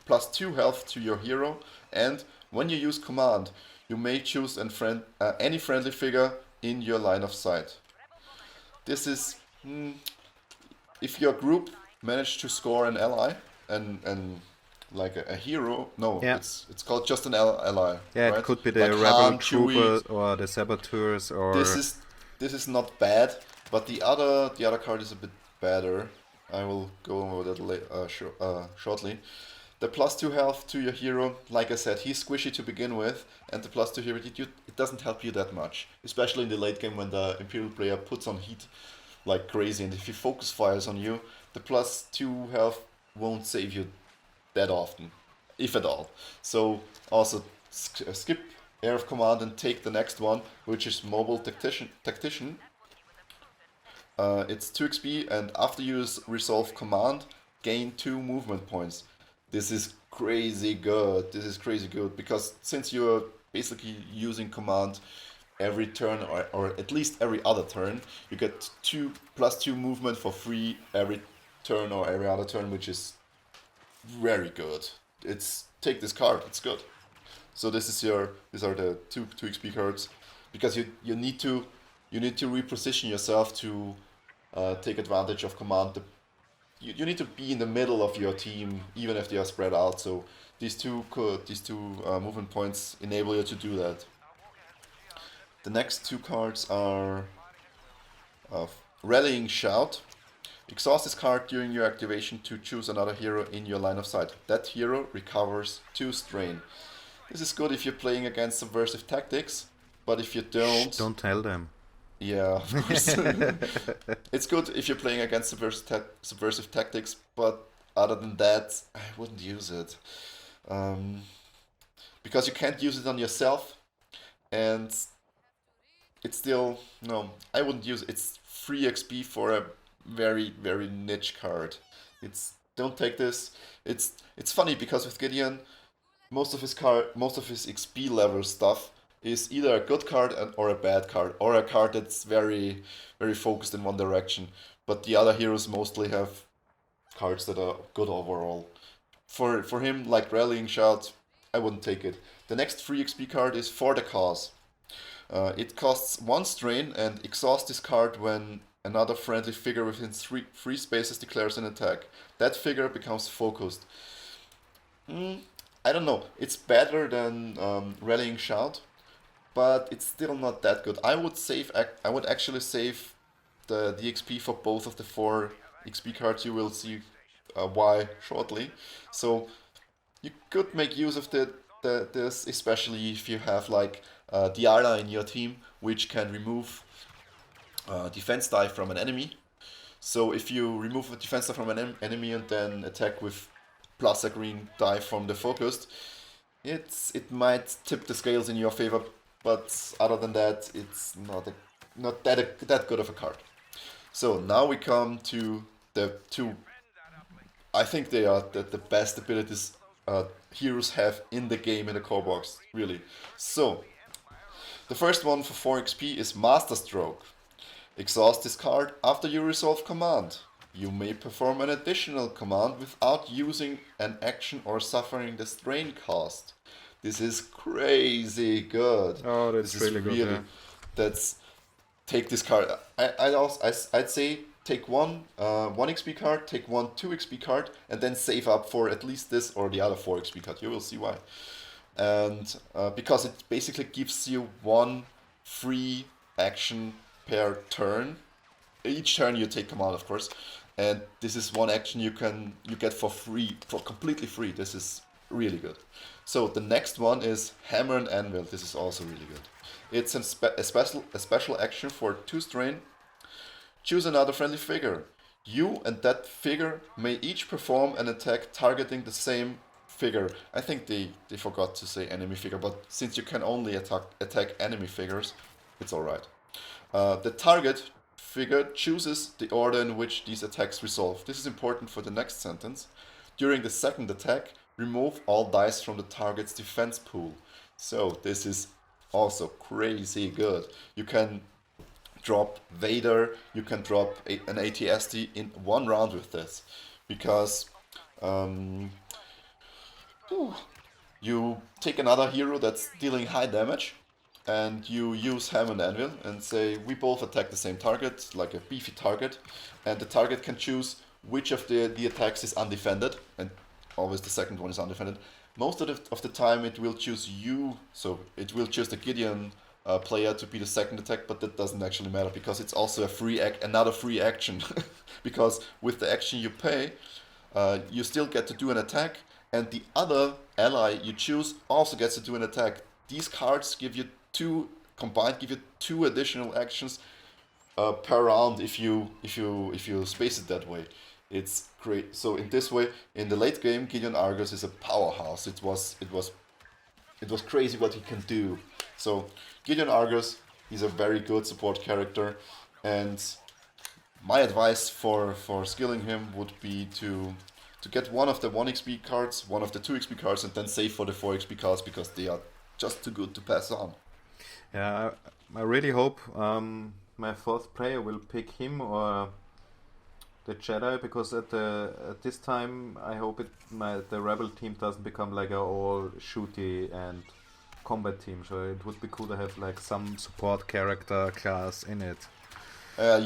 S1: +2 health to your hero, and when you use command, you may choose any friendly figure in your line of sight. This is if your group managed to score an ally and like a hero. No,
S2: Yeah.
S1: it's called just an ally,
S2: Yeah, it
S1: right?
S2: could be the
S1: Like
S2: rebel
S1: Han, Chewie.
S2: troopers or the saboteurs
S1: This
S2: or
S1: is not bad, but the other card is a bit better. I will go over that shortly. The +2 health to your hero, like I said, he's squishy to begin with, and the +2 hero, it doesn't help you that much, especially in the late game when the Imperial player puts on heat like crazy, and if he focus fires on you, the +2 health won't save you that often, if at all. So also skip Air of Command and take the next one, which is Mobile Tactician. It's 2 XP, and after you resolve command, gain 2 movement points. This is crazy good. This is crazy good because since you're basically using command every turn or at least every other turn, you get +2 movement for free every turn or every other turn, which is very good. Take this card. It's good. So these are the two XP cards because you need to reposition yourself to take advantage of command. You need to be in the middle of your team, even if they are spread out. So these two movement points enable you to do that. The next 2 cards are Rallying Shout. Exhaust this card during your activation to choose another hero in your line of sight. That hero recovers 2 strain. This is good if you're playing against subversive tactics, but if you don't...
S2: Shh, don't tell them.
S1: Yeah, of course. It's good if you're playing against subversive tactics, but other than that, I wouldn't use it. Because you can't use it on yourself, and it's still... No, I wouldn't use it. It's free XP for a very, very niche card. Don't take this. It's funny because with Gideon, most of his XP level stuff is either a good card or a bad card, or a card that's very, very focused in one direction. But the other heroes mostly have cards that are good overall. For him, like Rallying Shout, I wouldn't take it. The next free XP card is For the Cause. It costs 1 strain and exhausts this card when another friendly figure within 3 spaces declares an attack. That figure becomes focused. I don't know. It's better than Rallying Shout, but it's still not that good. I would actually save the XP for both of the 4 XP cards. You will see why shortly. So you could make use of this, especially if you have like Diara in your team, which can remove defense die from an enemy. So if you remove a defense die from an enemy and then attack with plus a green die from the focused, it might tip the scales in your favor, but other than that, it's not that good of a card. So now we come to the 2. I think they are the best abilities heroes have in the game in the core box, really. So the first one for 4 XP is Master Stroke. Exhaust this card after you resolve command. You may perform an additional command without using an action or suffering the strain cost. This is crazy good.
S2: Oh, that's
S1: This is
S2: really good. Yeah.
S1: Take this card. I'd say take one XP card, take 1 2 XP card, and then save up for at least this or the other 4 XP card. You will see why. And because it basically gives you 1 free action per turn. Each turn you take command, of course, and this is 1 action you get for free, for completely free. This is really good. So the next one is Hammer and Anvil. This is also really good. It's a special action for 2 strain. Choose another friendly figure. You and that figure may each perform an attack targeting the same figure. I think they forgot to say enemy figure, but since you can only attack enemy figures, it's alright. The target figure chooses the order in which these attacks resolve. This is important for the next sentence. During the second attack, remove all dice from the target's defense pool. So this is also crazy good. You can drop Vader, you can drop an ATST in 1 round with this, because You take another hero that's dealing high damage, and you use Ham and Anvil and say we both attack the same target, like a beefy target, and the target can choose which of the attacks is undefended, and always the second one is undefended. Most of the time it will choose you, so it will choose the Gideon player to be the second attack, but that doesn't actually matter because it's also another free action. Because with the action you pay, you still get to do an attack, and the other ally you choose also gets to do an attack. These cards give you two additional actions per round if you space it that way. It's great. So in this way, in the late game, Gideon Argus is a powerhouse. It was crazy what he can do. So Gideon Argus, he's a very good support character, and my advice for skilling him would be to get one of the 1 XP cards, one of the 2 XP cards, and then save for the 4 XP cards because they are just too good to pass on.
S2: Yeah, I really hope my fourth player will pick him or the Jedi, because at this time I hope the Rebel team doesn't become like a all shooty and combat team. So it would be cool to have like some support character class in it.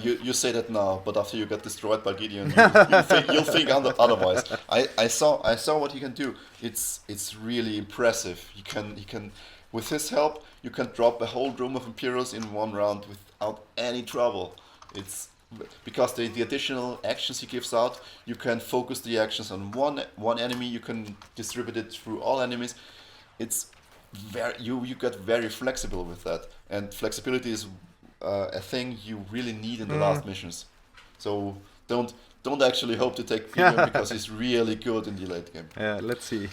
S1: You say that now, but after you get destroyed by Gideon, you'll think otherwise. I saw what he can do. It's really impressive. He can with his help you can drop a whole room of Imperials in one round without any trouble. It's because the additional actions he gives out, you can focus the actions on one enemy. You can distribute it through all enemies. It's you get very flexible with that, and flexibility is a thing you really need in the last missions. So don't actually hope to take Gideon because he's really good in the late game.
S2: Yeah, let's see.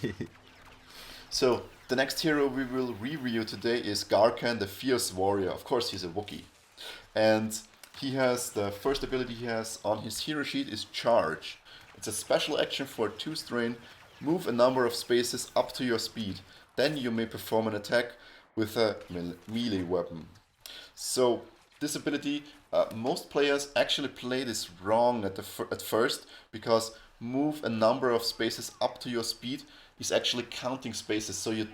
S1: So the next hero we will review today is Garkan, the Fierce Warrior. Of course, he's a Wookiee, and he has the first ability he has on his hero sheet is Charge. It's a special action for 2 strain. Move a number of spaces up to your speed. Then you may perform an attack with a melee weapon. So this ability, most players actually play this wrong at first, because move a number of spaces up to your speed is actually counting spaces, so you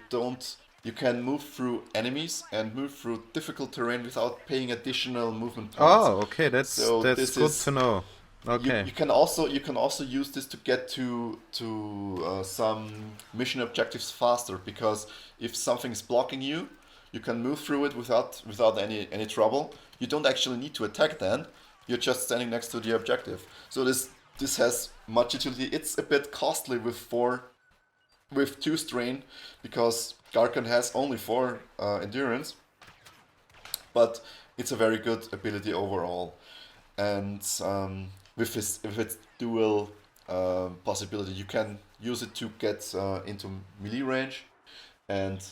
S1: can move through enemies and move through difficult terrain without paying additional movement points.
S2: Oh, okay, that's good to know. Okay.
S1: You can also use this to get to some mission objectives faster, because if something is blocking you, you can move through it without any trouble. You don't actually need to attack then. You're just standing next to the objective. So this has much utility. It's a bit costly with 2 strain, because Garkan has only 4 endurance, but it's a very good ability overall. And with its dual possibility, you can use it to get into melee range, and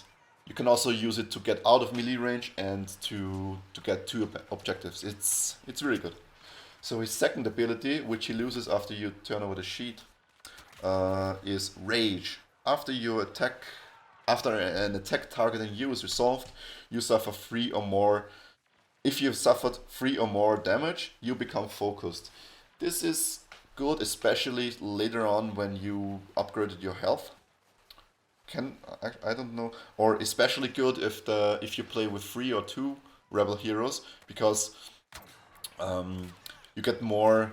S1: you can also use it to get out of melee range and to get 2 objectives. It's really good. So his second ability, which he loses after you turn over the sheet, is Rage. After an attack targeting you is resolved, you suffer 3 or more. If you've suffered 3 or more damage, you become focused. This is good, especially later on when you upgraded your health. I don't know, or especially good if you play with 3 or 2 rebel heroes, because you get more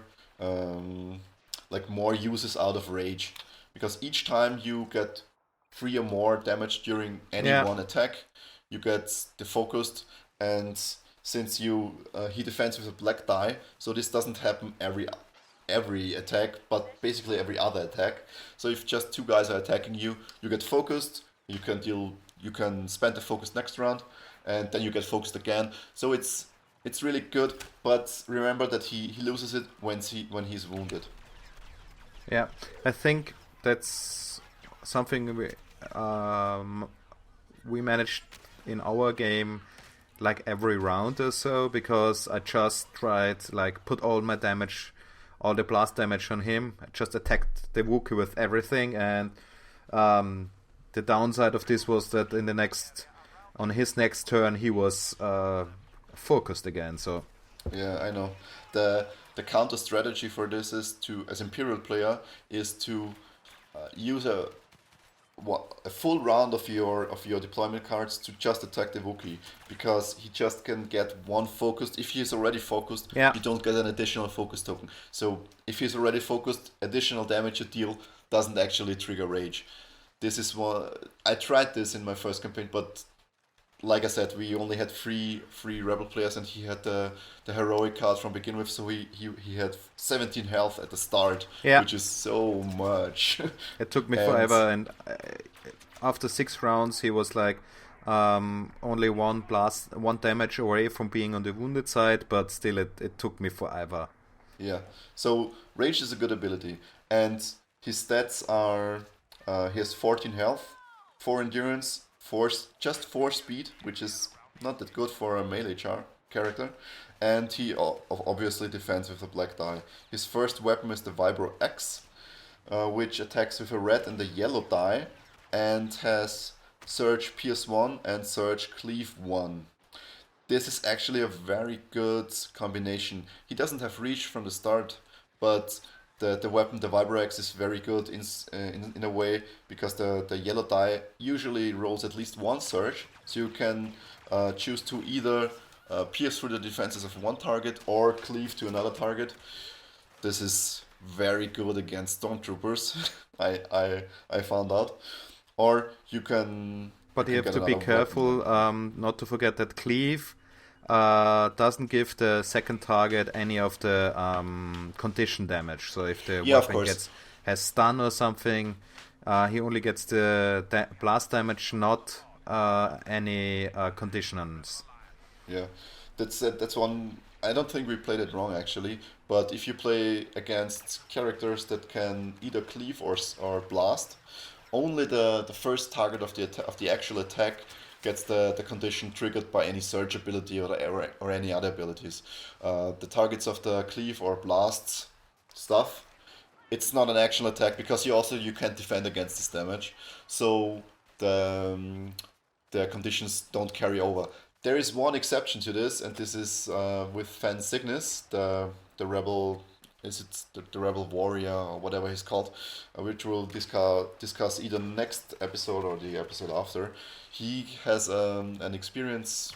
S1: more uses out of Rage, because each time you get 3 or more damage during any one attack, you get defocused, and since he defends with a black die, so this doesn't happen every attack, but basically every other attack. So if just 2 guys are attacking you, you get focused, you can spend the focus next round, and then you get focused again. So it's really good, but remember that he loses it when he's wounded.
S2: Yeah, I think that's something we managed in our game like every round or so, because I just tried put all my damage, all the blast damage on him. I just attacked the Wookiee with everything, and the downside of this was that on his next turn he was focused again. So
S1: yeah, I know. The counter strategy for this is as Imperial player, is to use a full round of your deployment cards to just attack the Wookiee, because he just can get one focused. If he is already focused,
S2: Yeah.
S1: you don't get an additional focus token. So if he's already focused, additional damage you deal doesn't actually trigger rage. This is what I tried this in my first campaign, but like I said, we only had three rebel players, and he had the heroic card from begin with, so he had 17 health at the start,
S2: Yeah.
S1: which is so much.
S2: It took me
S1: And
S2: forever, and after 6 rounds, he was like only one damage away from being on the wounded side, but still, it took me forever.
S1: yeah, so rage is a good ability, and his stats are he has 14 health, 4 endurance, just 4 speed, which is not that good for a melee character, and he obviously defends with a black die. His first weapon is the Vibro X, which attacks with a red and a yellow die, and has Surge Pierce 1 and Surge Cleave 1. This is actually a very good combination. He doesn't have reach from the start, but the weapon, the Vibroax, is very good in a way, because the yellow die usually rolls at least one surge, so you can choose to either pierce through the defenses of one target or cleave to another target. This is very good against stormtroopers. I found out. Or
S2: But you
S1: can
S2: have
S1: get
S2: to be
S1: another
S2: careful
S1: weapon.
S2: not to forget that cleave doesn't give the second target any of the condition damage. So if the
S1: Yeah, of
S2: weapon
S1: course.
S2: has stun or something, he only gets the blast damage, not any conditions.
S1: Yeah, that's one. I don't think we played it wrong actually. But if you play against characters that can either cleave or blast, only the first target of of the actual attack gets the condition triggered by any surge ability or any other abilities. The targets of the cleave or blast stuff, it's not an actual attack, because you can't defend against this damage. So the the conditions don't carry over. There is one exception to this, and this is with Fan Cygnus, the rebel. Is it the rebel warrior or whatever he's called, which we'll discuss either next episode or the episode after. He has an experience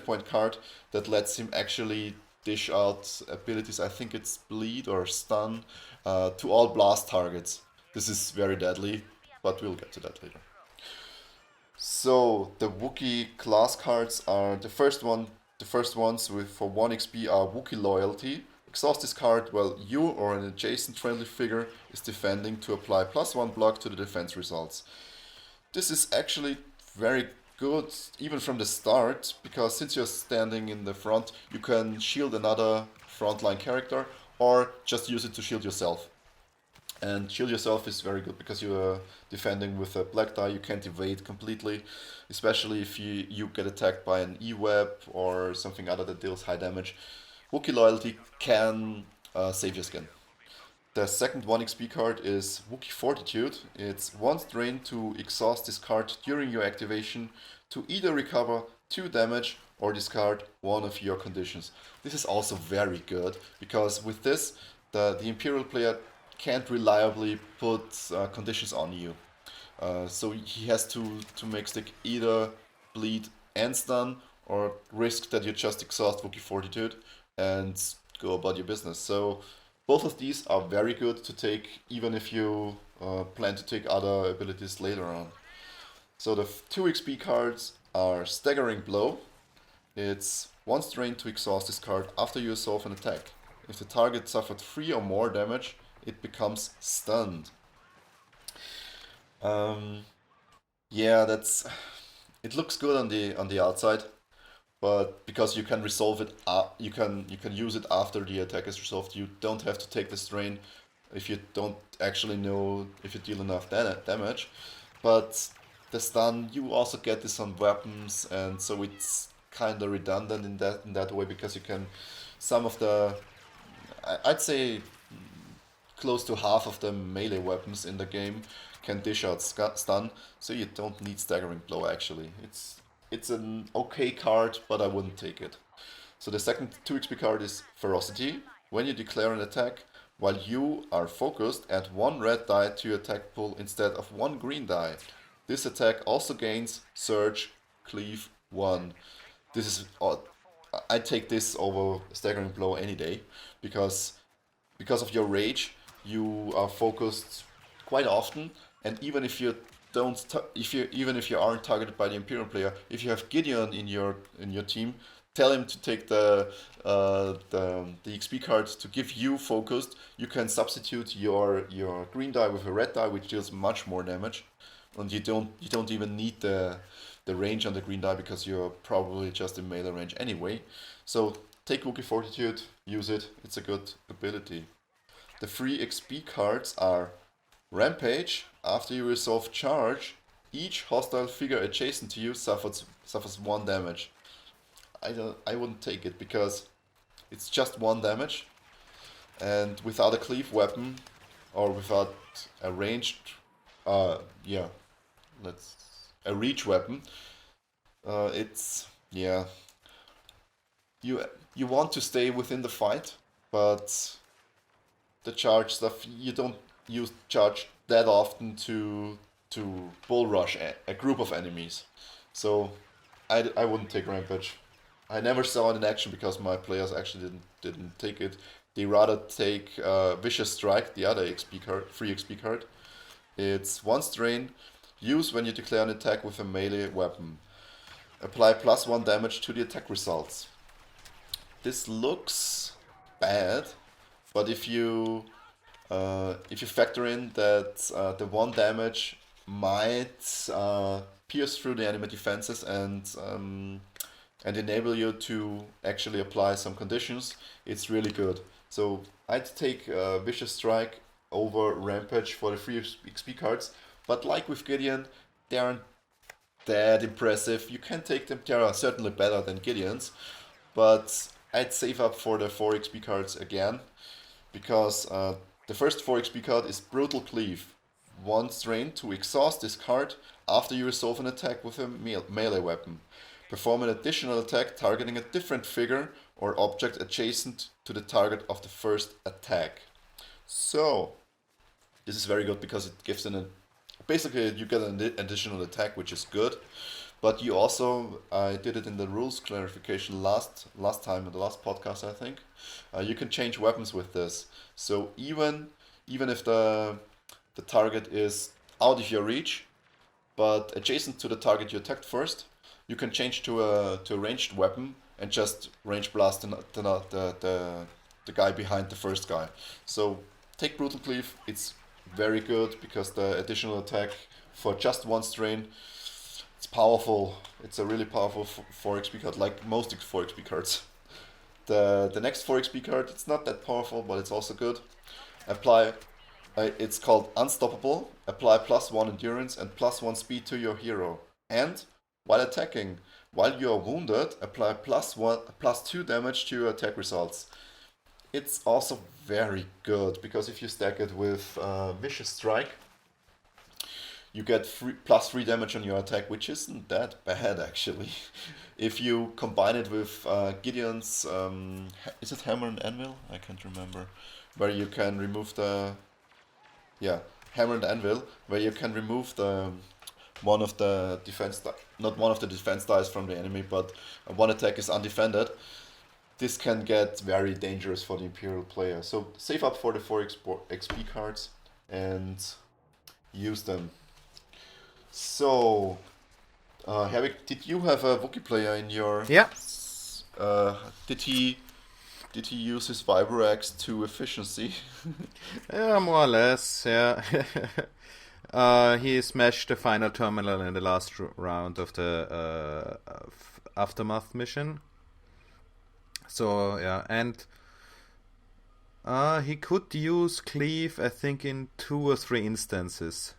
S1: point card that lets him actually dish out abilities. I think it's bleed or stun to all blast targets. This is very deadly, but we'll get to that later. So the Wookiee class cards are the first one. The first ones with for 1 XP are Wookiee Loyalty. Exhaust this card while you or an adjacent friendly figure is defending to apply +1 block to the defense results. This is actually very good even from the start, because since you're standing in the front, you can shield another frontline character or just use it to shield yourself. And shield yourself is very good because you're defending with a black die. You can't evade completely, especially if you get attacked by an E-web or something other that deals high damage. Wookiee Loyalty can save your skin. The second 1 XP card is Wookiee Fortitude. It's once drained to exhaust this card during your activation to either recover 2 damage or discard one of your conditions. This is also very good, because with this, the Imperial player can't reliably put conditions on you. So he has to make stick either bleed and stun, or risk that you just exhaust Wookiee Fortitude and go about your business. So both of these are very good to take, even if you plan to take other abilities later on. So the 2 XP cards are Staggering Blow. It's once drained to exhaust this card after you resolve an attack. If the target suffered 3 or more damage, it becomes stunned. Yeah, that's. It looks good on the outside, but because you can resolve it, you can use it after the attack is resolved. You don't have to take the strain if you don't actually know if you deal enough damage. But the stun, you also get this on weapons, and so it's kind of redundant in that way, because you can some of the I'd say close to half of the melee weapons in the game can dish out stun, so you don't need Staggering Blow actually. It's an okay card, but I wouldn't take it. So the second 2 XP card is Ferocity. When you declare an attack, While you are focused, add 1 red die to your attack pool instead of 1 green die. This attack also gains Surge, Cleave 1. This is I take this over Staggering Blow any day, because of your rage, you are focused quite often, and even if you aren't targeted by the Imperial player, if you have Gideon in your team, tell him to take the XP card to give you focused. You can substitute your green die with a red die, which deals much more damage, and you don't even need the range on the green die because you're probably just in melee range anyway. So take Wookiee Fortitude, use it. It's a good ability. The free XP cards are Rampage. After you resolve charge, each hostile figure adjacent to you suffers 1 damage. I wouldn't take it because it's just 1 damage, and without a cleave weapon or without a ranged, a reach weapon, it's you want to stay within the fight, but the charge stuff, you don't use charge that often to bull rush a group of enemies. So I wouldn't take Rampage. I never saw it in action because my players actually didn't take it. They rather take Vicious Strike, the other free XP card. It's 1 strain. Use when you declare an attack with a melee weapon. Apply +1 damage to the attack results. This looks bad, but if you factor in that the 1 damage might pierce through the enemy defenses and enable you to actually apply some conditions, it's really good. So I'd take Vicious Strike over Rampage for the free XP cards, but like with Gideon, they aren't that impressive. You can take them, they are certainly better than Gideon's, but I'd save up for the 4 XP cards again, because the first 4 XP card is Brutal Cleave. 1 strain to exhaust this card after you resolve an attack with a melee weapon. Perform an additional attack targeting a different figure or object adjacent to the target of the first attack. So, this is very good because it gives basically you get an additional attack, which is good. But you also, I did it in the rules clarification last time in the last podcast, I think. You can change weapons with this. So even if the target is out of your reach, but adjacent to the target you attacked first, you can change to a ranged weapon and just range blast the guy behind the first guy. So take Brutal Cleave. It's very good because the additional attack for just 1 strain, it's powerful. It's a really powerful 4 XP card, like most 4 XP cards. The next 4 XP card, it's not that powerful, but it's also good. Apply. It's called Unstoppable. Apply +1 endurance and +1 speed to your hero. And while attacking, while you are wounded, apply +2 damage to your attack results. It's also very good because if you stack it with Vicious Strike, you get +3 damage on your attack, which isn't that bad actually. If you combine it with Gideon's, is it Hammer and Anvil? I can't remember. Where you can remove Hammer and Anvil, where you can remove one of the defense, not one of the defense dice from the enemy, but one attack is undefended. This can get very dangerous for the Imperial player. So save up for the 4 XP cards and use them. So, Herwig, did you have a Wookiee player in your...
S2: Yeah.
S1: Did he use his Vibro-Axe to efficiency?
S2: Yeah, more or less, yeah. He smashed the final terminal in the last round of the Aftermath mission. So, yeah, and he could use Cleave, I think, in 2 or 3 instances.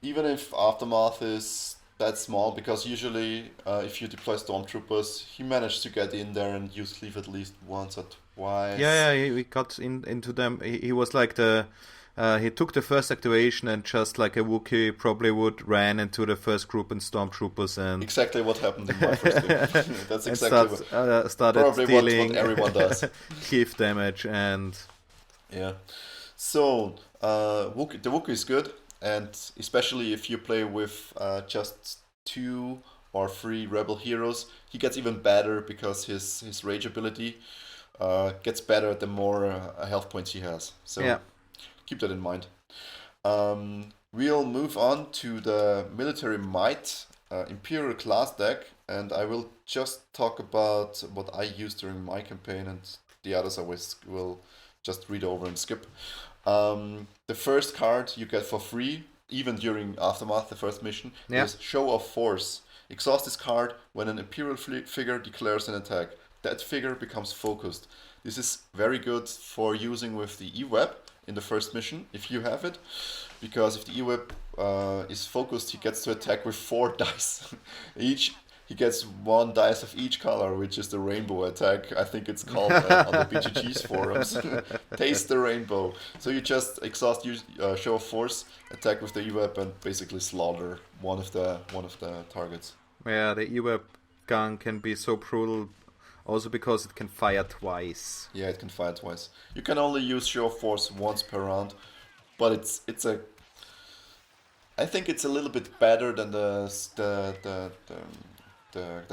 S1: Even if Aftermath is that small, because usually if you deploy Stormtroopers, he managed to get in there and use Cleave at least once or twice.
S2: Yeah, he got into them. He was like he took the first activation and just like a Wookiee probably would ran into the first group and Stormtroopers and...
S1: Exactly what happened in my first game. That's exactly
S2: started
S1: probably
S2: stealing
S1: what everyone does.
S2: Cleave damage and
S1: Yeah. So, the Wookiee is good, and especially if you play with just two or three rebel heroes, he gets even better because his rage ability gets better the more health points he has. So
S2: Yeah.
S1: keep that in mind. We'll move on to the military might Imperial class deck, and I will just talk about what I used during my campaign, and the others I will just read over and skip. The first card you get for free, even during Aftermath, the first mission,
S2: Yeah.
S1: is Show of Force. Exhaust this card when an Imperial figure declares an attack. That figure becomes focused. This is very good for using with the E-Web in the first mission, if you have it, because if the E-Web is focused, he gets to attack with 4 dice. He gets 1 dice of each color, which is the rainbow attack. I think it's called on the BGG's forums. Taste the rainbow. So you just exhaust Show of Force, attack with the E-Web, and basically slaughter one of the targets.
S2: Yeah, the E-Web gun can be so brutal also because it can fire twice.
S1: Yeah, it can fire twice. You can only use Show of Force once per round, but I think it's a little bit better than the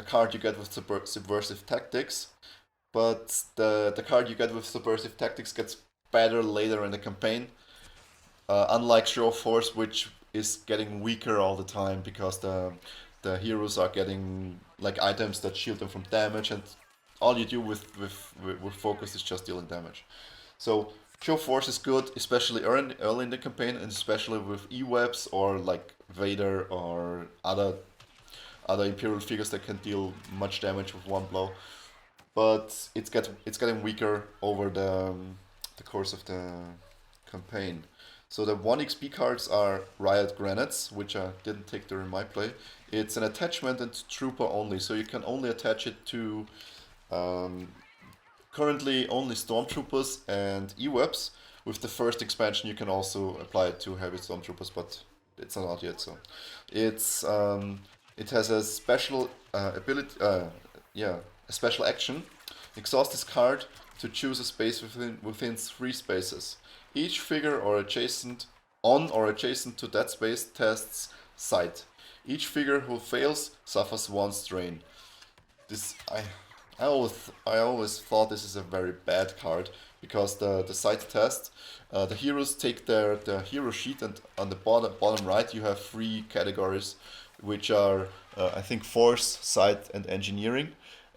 S1: card you get with Subversive Tactics, but the card you get with Subversive Tactics gets better later in the campaign. Unlike Show of Force, which is getting weaker all the time because the heroes are getting like items that shield them from damage, and all you do with focus is just dealing damage. So Show of Force is good, especially early in the campaign, and especially with E-Webs or like Vader or other Imperial figures that can deal much damage with one blow. But it's getting weaker over the course of the campaign. So the 1 XP cards are Riot Grenades, which I didn't take during my play. It's an attachment and trooper only, so you can only attach it to um, currently only Stormtroopers and E-Webs. With the first expansion, you can also apply it to heavy Stormtroopers, but it's not out yet. So it has a special ability, yeah, a special action. Exhaust this card to choose a space within 3 spaces. Each figure or adjacent to that space tests sight. Each figure who fails suffers 1 strain. This I always thought this is a very bad card because the sight test, the heroes take their hero sheet, and on the bottom right you have 3 categories, which are I think force, sight, and engineering,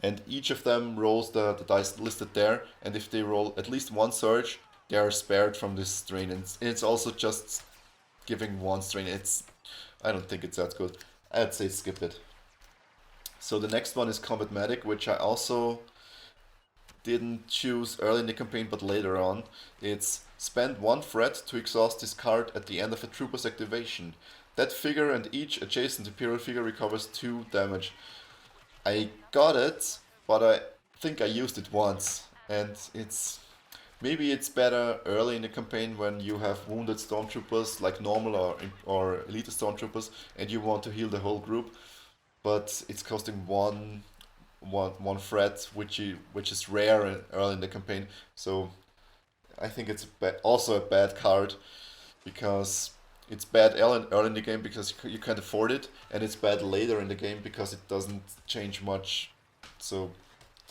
S1: and each of them rolls the dice listed there, and if they roll at least 1 surge, they are spared from this strain, and it's also just giving 1 strain. I don't think it's that good. I'd say skip it. So the next one is Combat Medic, which I also didn't choose early in the campaign but later on. It's spend 1 threat to exhaust this card at the end of a trooper's activation. That figure and each adjacent Imperial figure recovers 2 damage. I got it, but I think I used it once, and maybe it's better early in the campaign when you have wounded stormtroopers like normal or elite stormtroopers, and you want to heal the whole group, but it's costing one threat, which is rare early in the campaign. So I think it's also a bad card because it's bad early in the game because you can't afford it, and it's bad later in the game because it doesn't change much. So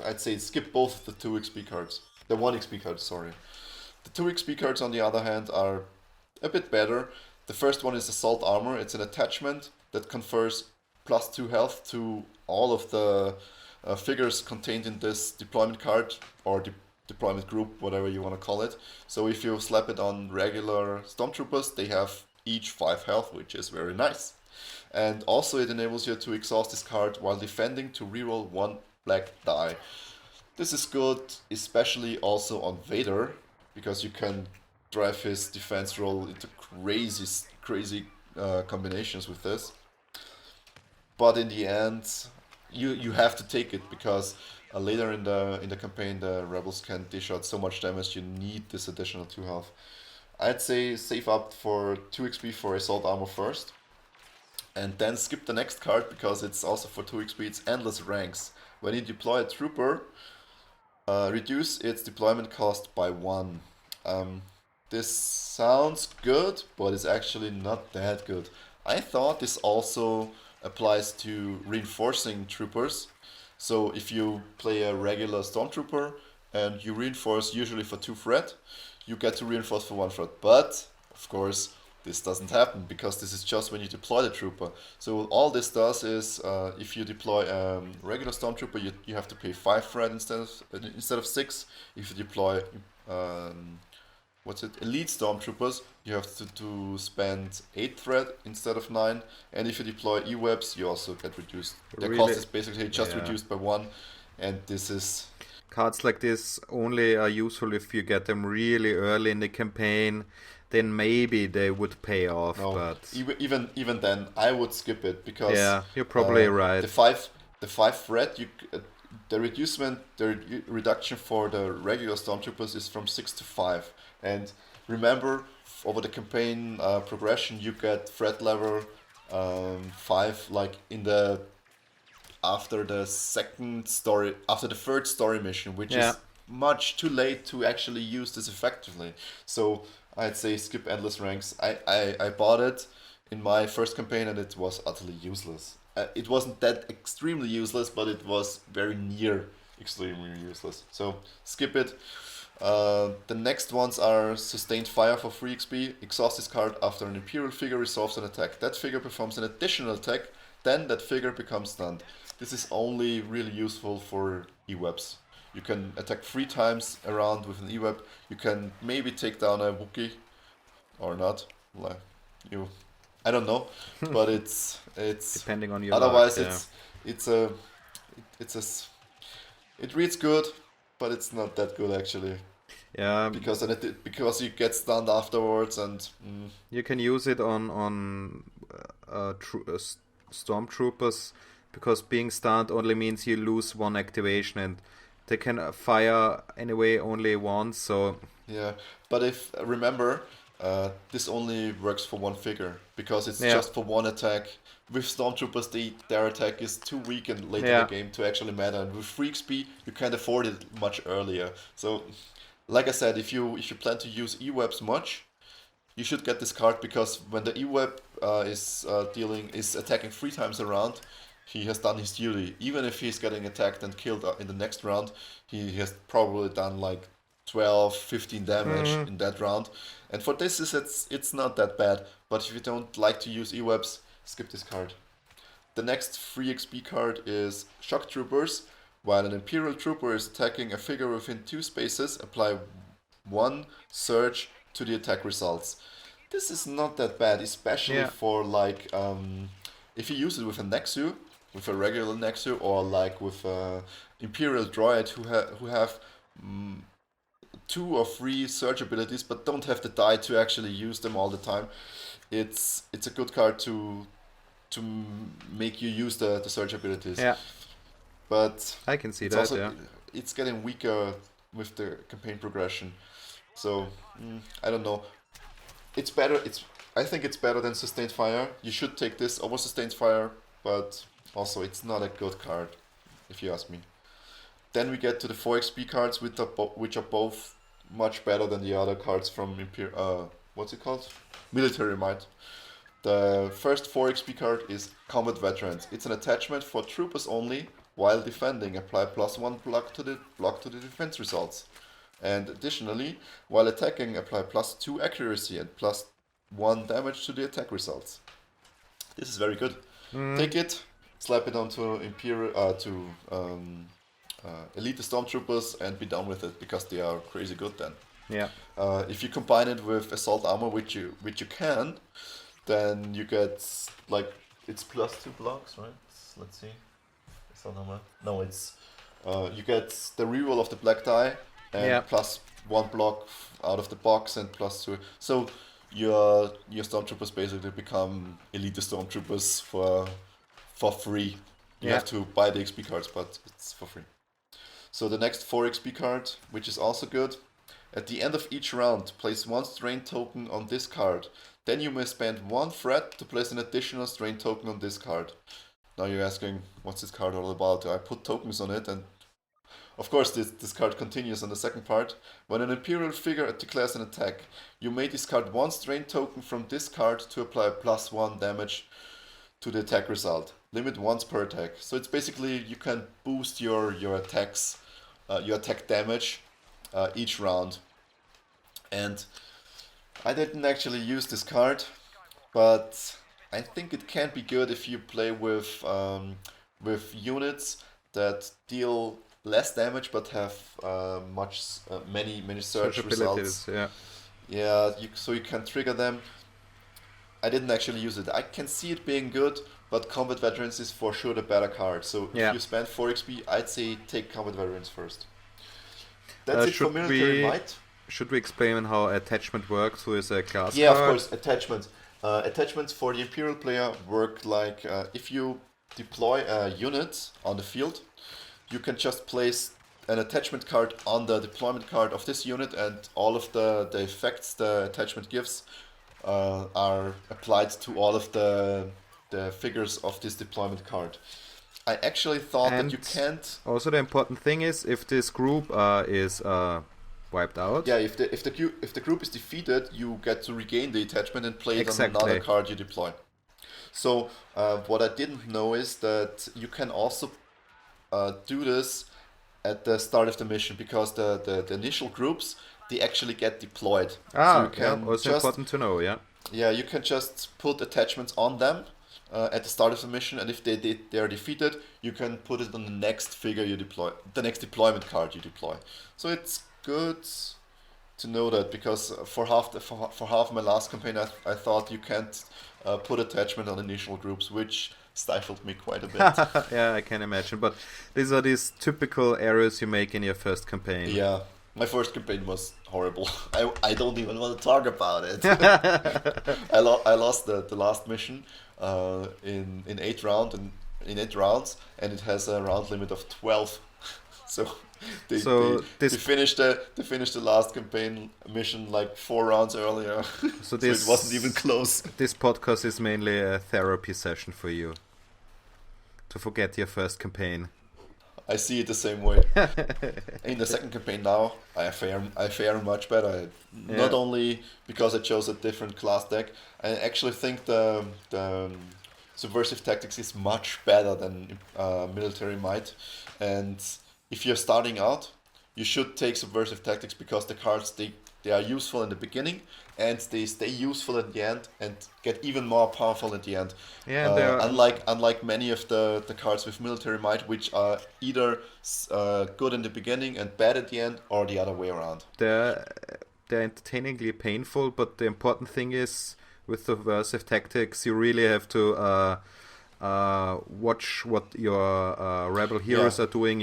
S1: I'd say skip both the 2 XP cards. The 1 XP card, sorry. The 2 XP cards, on the other hand, are a bit better. The first one is Assault Armor. It's an attachment that confers +2 health to all of the figures contained in this deployment card or deployment group, whatever you want to call it. So if you slap it on regular Stormtroopers, they have each 5 health, which is very nice. And also it enables you to exhaust this card while defending to reroll 1 black die. This is good, especially also on Vader, because you can drive his defense roll into crazy combinations with this. But in the end, you have to take it because later in the campaign, the rebels can dish out so much damage. You need this additional 2 health. I'd say save up for 2 XP for Assault Armor first, and then skip the next card because it's also for 2 XP. It's Endless Ranks. When you deploy a trooper, reduce its deployment cost by 1. Um, this sounds good, but it's actually not that good. I thought this also applies to reinforcing troopers. So if you play a regular stormtrooper and you reinforce usually for 2 threat, you get to reinforce for 1 threat. But of course, this doesn't happen because this is just when you deploy the trooper. So all this does is, if you deploy a regular stormtrooper, you have to pay 5 threat instead of 6. If you deploy um, what's it, elite stormtroopers, you have to spend 8 threat instead of 9. And if you deploy e-webs, you also get reduced. Their cost
S2: Really?
S1: is basically just
S2: Yeah.
S1: reduced by 1, and this is
S2: Cards like this only are useful if you get them really early in the campaign. Then maybe they would pay off,
S1: no.
S2: but
S1: Even then, I would skip it because
S2: yeah, you're probably
S1: the
S2: right.
S1: 5 threat the reduction for the regular stormtroopers is from 6 to 5. And remember, over the campaign progression, you get threat level 5, like in the after the third story mission, which
S2: Yeah,
S1: is much too late to actually use this effectively. So I'd say skip endless ranks. I bought it in my first campaign and it was utterly useless. It wasn't that extremely useless, but it was very near extremely useless. So skip it. The next ones are sustained fire for 3 XP. Exhaust this card after an Imperial figure resolves an attack. That figure performs an additional attack, then that figure becomes stunned. This is only really useful for e-webs. You can attack 3 times around with an e-web. You can maybe take down a Wookiee or not. Like you, I don't know, but it's
S2: depending on your luck.
S1: otherwise
S2: Yeah,
S1: it's a it's a it reads good, but it's not that good actually
S2: yeah.
S1: because you get stunned afterwards and
S2: You can use it on stormtroopers because being stunned only means you lose one activation and they can fire anyway only once. So
S1: yeah. But if remember, this only works for 1 figure because it's
S2: yeah,
S1: just for 1 attack. With stormtroopers, their attack is too weak and late in the
S2: yeah,
S1: game to actually matter. And with 3 XP, you can afford it much earlier. So, like I said, if you plan to use e-webs much, you should get this card because when the E-Web is attacking 3 times around, he has done his duty. Even if he's getting attacked and killed in the next round, he has probably done like 12, 15 damage
S2: mm,
S1: in that round. And for this, it's not that bad. But if you don't like to use E-Webs, skip this card. The next free XP card is Shock Troopers. While an Imperial Trooper is attacking a figure within 2 spaces, apply 1 surge to the attack results. This is not that bad, especially
S2: yeah,
S1: for like if you use it with a Nexu, with a regular Nexu, or like with a Imperial Droid who have 2 or 3 surge abilities but don't have the die to actually use them all the time. It's a good card to make you use the surge abilities,
S2: yeah.
S1: but
S2: I can see
S1: it's
S2: that.
S1: also
S2: Yeah,
S1: it's getting weaker with the campaign progression. So I don't know. It's better. I think it's better than sustained fire. You should take this over sustained fire, but also it's not a good card, if you ask me. Then we get to the 4 XP cards, which are both much better than the other cards from what's it called? Military Might. The first 4 XP card is Combat Veterans. It's an attachment for troopers only while defending. Apply +1 block to the defense results. And additionally, while attacking, apply +2 accuracy and +1 damage to the attack results. This is very good.
S2: mm,
S1: Take it, slap it onto Elite Stormtroopers, and be done with it because they are crazy good then.
S2: yeah.
S1: If you combine it with Assault Armor, which you can, then you get like it's +2 blocks, right? Let's see. Assault Armor. No, it's you get the reroll of the black die and
S2: Yeah,
S1: +1 block out of the box and +2. So your stormtroopers basically become elite stormtroopers for free. You
S2: yeah,
S1: have to buy the XP cards, but it's for free. So the next 4 XP card, which is also good. At the end of each round, place 1 strain token on this card. Then you may spend 1 threat to place an additional strain token on this card. Now you're asking, what's this card all about? I put tokens on it, and of course, this card continues on the second part. When an Imperial figure declares an attack, you may discard one strain token from this card to apply +1 damage to the attack result. Limit once per attack. So it's basically you can boost your attacks, your attack damage each round. And I didn't actually use this card, but I think it can be good if you play with units that deal less damage but have many surge
S2: Search
S1: results.
S2: abilities, yeah.
S1: Yeah, so you can trigger them. I didn't actually use it. I can see it being good, but Combat Veterans is for sure the better card. So
S2: Yeah.
S1: if you spend 4 XP, I'd say take Combat Veterans first. That's it for
S2: Should
S1: Military
S2: we
S1: Might.
S2: should we explain how attachment works with a class
S1: Yeah, of
S2: card?
S1: course, attachments. Attachments for the Imperial player work like if you deploy a unit on the field, you can just place an attachment card on the deployment card of this unit, and all of the effects the attachment gives are applied to all of the figures of this deployment card. I actually thought that you
S2: And
S1: can't.
S2: Also, the important thing is if this group is wiped out.
S1: Yeah, if the group is defeated, you get to regain the attachment and play it on
S2: Exactly.
S1: another card you deploy. So what I didn't know is that you can also do this at the start of the mission, because the initial groups, they actually get deployed. So you
S2: Yeah,
S1: can
S2: also important to know, yeah.
S1: yeah, you can just put attachments on them at the start of the mission, and if they are defeated, you can put it on the next figure you deploy, the next deployment card you deploy. So it's good to know that, because for half my last campaign, I thought you can't put attachment on initial groups, which stifled me quite a bit.
S2: Yeah, I can imagine. But these are these typical errors you make in your first campaign.
S1: Yeah, my first campaign was horrible. I don't even want to talk about it. I lost the last mission in 8 rounds, and it has a round limit of 12. So they finished the last campaign mission like 4 rounds earlier. So it wasn't even close.
S2: This podcast is mainly a therapy session for you to forget your first campaign.
S1: I see it the same way. In the second campaign now, I fare much better. Not only because I chose a different class deck, I actually think the Subversive Tactics is much better than Military Might. And if you're starting out, you should take Subversive Tactics, because the cards they are useful in the beginning, and they stay useful at the end and get even more powerful at the end.
S2: Yeah,
S1: unlike many of the cards with Military Might, which are either good in the beginning and bad at the end, or the other way around.
S2: They're entertainingly painful, but the important thing is, with Subversive Tactics, you really have to watch what your rebel heroes are doing.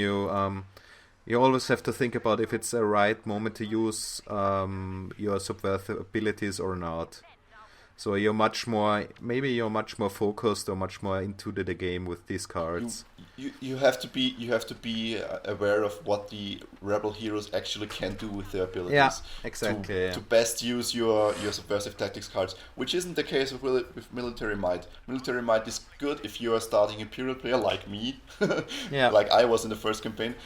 S2: You always have to think about if it's a right moment to use your subversive abilities or not. So you're much more focused or much more into the game with these cards.
S1: You have to be aware of what the rebel heroes actually can do with their abilities.
S2: Yeah, exactly.
S1: To best use your Subversive Tactics cards, which isn't the case with Military Might. Military Might is good if you are starting Imperial player like me, like I was in the first campaign.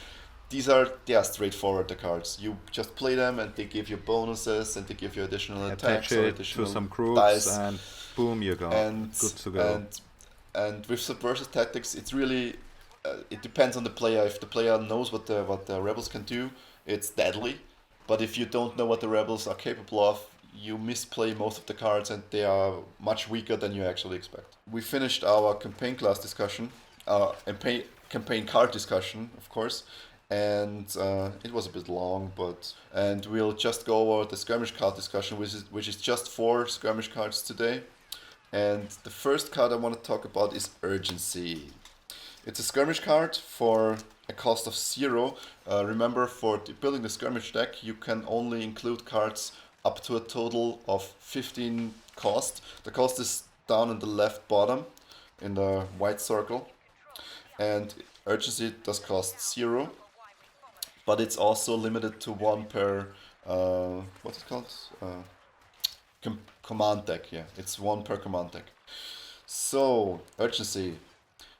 S1: They are straightforward, the cards. You just play them, and they give you bonuses, and they give you additional attacks or additional
S2: to some groups,
S1: dice,
S2: and boom, you go. Good to go.
S1: And with Subversive Tactics, it's really it depends on the player. If the player knows what the rebels can do, it's deadly. But if you don't know what the rebels are capable of, you misplay most of the cards, and they are much weaker than you actually expect. We finished our campaign class discussion, campaign card discussion, of course. And it was a bit long, and we'll just go over the skirmish card discussion, which is just 4 skirmish cards today. And the first card I want to talk about is Urgency. It's a skirmish card for a cost of 0. Remember, for building the skirmish deck, you can only include cards up to a total of 15 cost. The cost is down in the left bottom, in the white circle. And Urgency does cost 0. But it's also limited to 1 per, what's it called? Command deck, yeah. It's 1 per command deck. So, Urgency.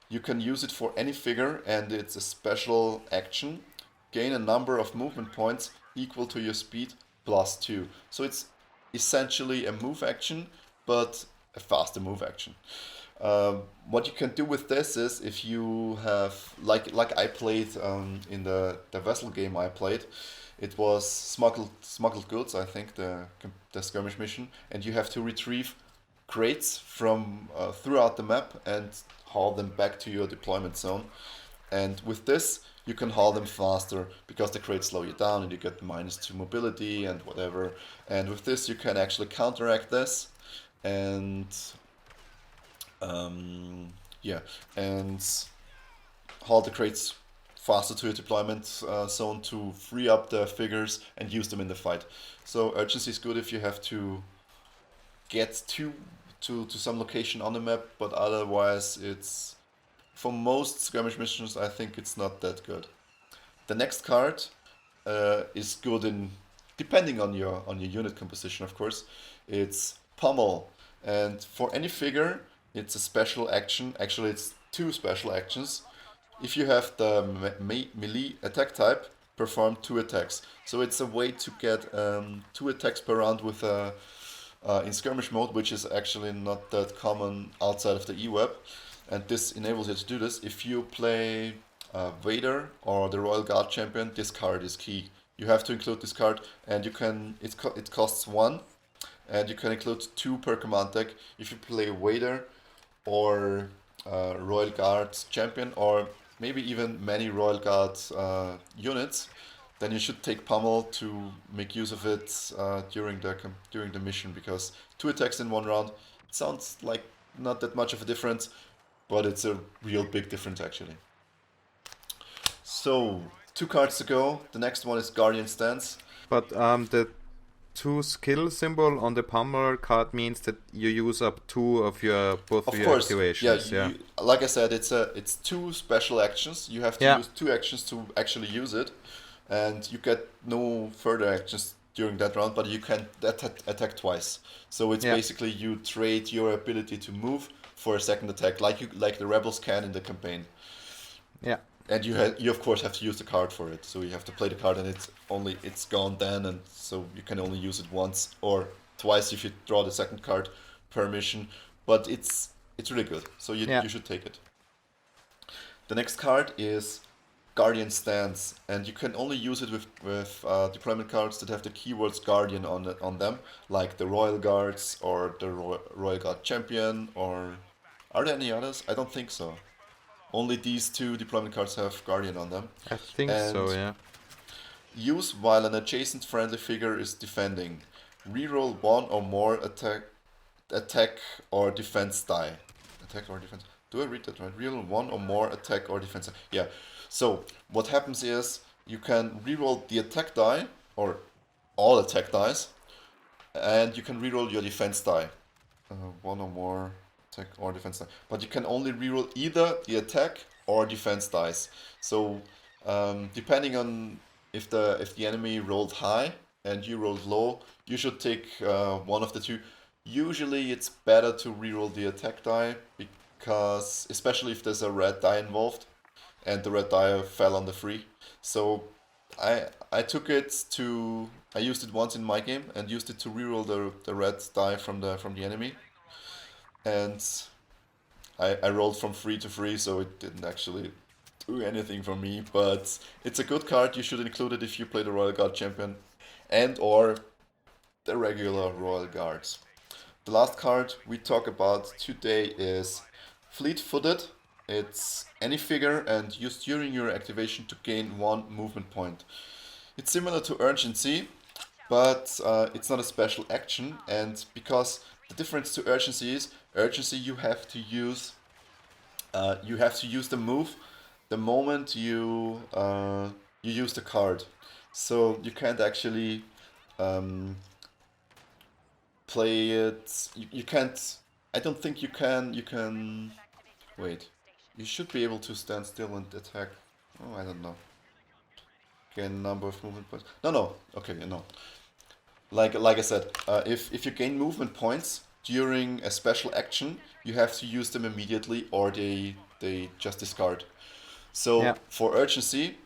S1: You can use it for any figure, and it's a special action. gain a number of movement points equal to your speed plus 2. So it's essentially a move action, but a faster move action. What you can do with this is if you have like I played in the Vassal game I played, it was smuggled goods, I think, the skirmish mission, and you have to retrieve crates from throughout the map and haul them back to your deployment zone. And with this, you can haul them faster because the crates slow you down and you get -2 mobility and whatever. And with this, you can actually counteract this and yeah, and haul the crates faster to your deployment zone to free up the figures and use them in the fight. So urgency is good if you have to get to some location on the map, but otherwise it's, for most skirmish missions, I think it's not that good. The next card is good in, depending on your unit composition, of course. It's Pummel, and for any figure, it's a special action. Actually, it's 2 special actions. If you have the melee attack type, perform 2 attacks. So it's a way to get 2 attacks per round with in skirmish mode, which is actually not that common outside of the E-Web. And this enables you to do this. If you play Vader or the Royal Guard champion, this card is key. You have to include this card, and you can. It costs 1, and you can include 2 per command deck. If you play Vader or Royal Guard champion, or maybe even many Royal Guard units, then you should take Pummel to make use of it during the mission, because 2 attacks in 1 round, it sounds like not that much of a difference, but it's a real big difference actually. So 2 cards to go. The next one is Guardian Stance.
S2: But the 2 skill symbol on the Pummel card means that you use up 2 of your activations.
S1: Yeah, like I said, it's 2 special actions. You have to use 2 actions to actually use it, and you get no further actions during that round, but you can attack twice. So it's basically you trade your ability to move for a second attack, like the rebels can in the campaign.
S2: Yeah.
S1: And you of course have to use the card for it. So you have to play the card, and it's gone then, and so you can only use it once or twice if you draw the second card per mission. But it's really good. So you should take it. The next card is Guardian Stance, and you can only use it with deployment cards that have the keywords Guardian on them, like the Royal Guards or the Royal Guard Champion. Or are there any others? I don't think so. Only these 2 deployment cards have Guardian on them.
S2: I think so, yeah.
S1: Use while an adjacent friendly figure is defending. Reroll 1 or more attack or defense die. Attack or defense. Do I read that right? Reroll 1 or more attack or defense die. Yeah. So what happens is you can reroll the attack die, or all attack dice, and you can reroll your defense die. 1 or more attack or defense die. But you can only reroll either the attack or defense dice. So depending on if the enemy rolled high and you rolled low, you should take one of the 2. Usually it's better to reroll the attack die, because especially if there's a red die involved, and the red die fell on the free. So I took it to, I used it once in my game and used it to reroll the red die from the enemy, and I rolled from free to free, so it didn't actually do anything for me. But it's a good card. You should include it if you play the Royal Guard champion and or the regular Royal Guards. The last card we talk about today is Fleet-Footed. It's any figure and used during your activation to gain 1 movement point. It's similar to Urgency, but it's not a special action, and because the difference to Urgency is, Urgency you have to use the move the moment you use the card. So you can't actually play it. You can't. I don't think you can. Wait. You should be able to stand still and attack. Oh, I don't know. Gain number of movement points. No. Okay, no. Like I said, if you gain movement points during a special action, you have to use them immediately, or they just discard. So for Urgency,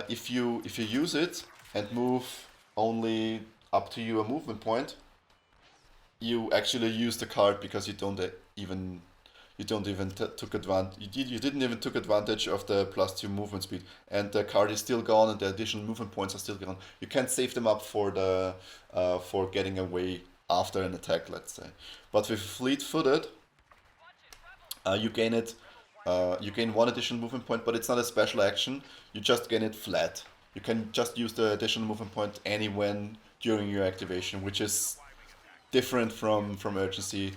S1: if you use it and move only up to your movement point, you actually use the card because you took advantage. You didn't even took advantage of the +2 movement speed, and the card is still gone, and the additional movement points are still gone. You can't save them up for the for getting away after an attack, let's say. But with fleet-footed, you gain it. You gain one additional movement point, but it's not a special action. You just gain it flat. You can just use the additional movement point anywhere during your activation, which is different from urgency,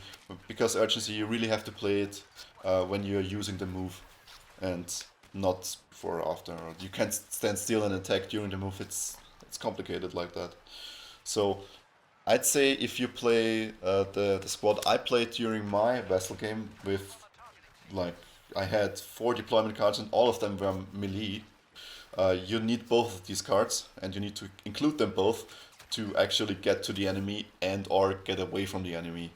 S1: because urgency you really have to play it when you're using the move and not for after. You can't stand still and attack during the move. It's complicated like that. So I'd say if you play the squad I played during my Vassal game with, like, I had 4 deployment cards and all of them were melee. You need both of these cards, and you need to include them both to actually get to the enemy and or get away from the enemy.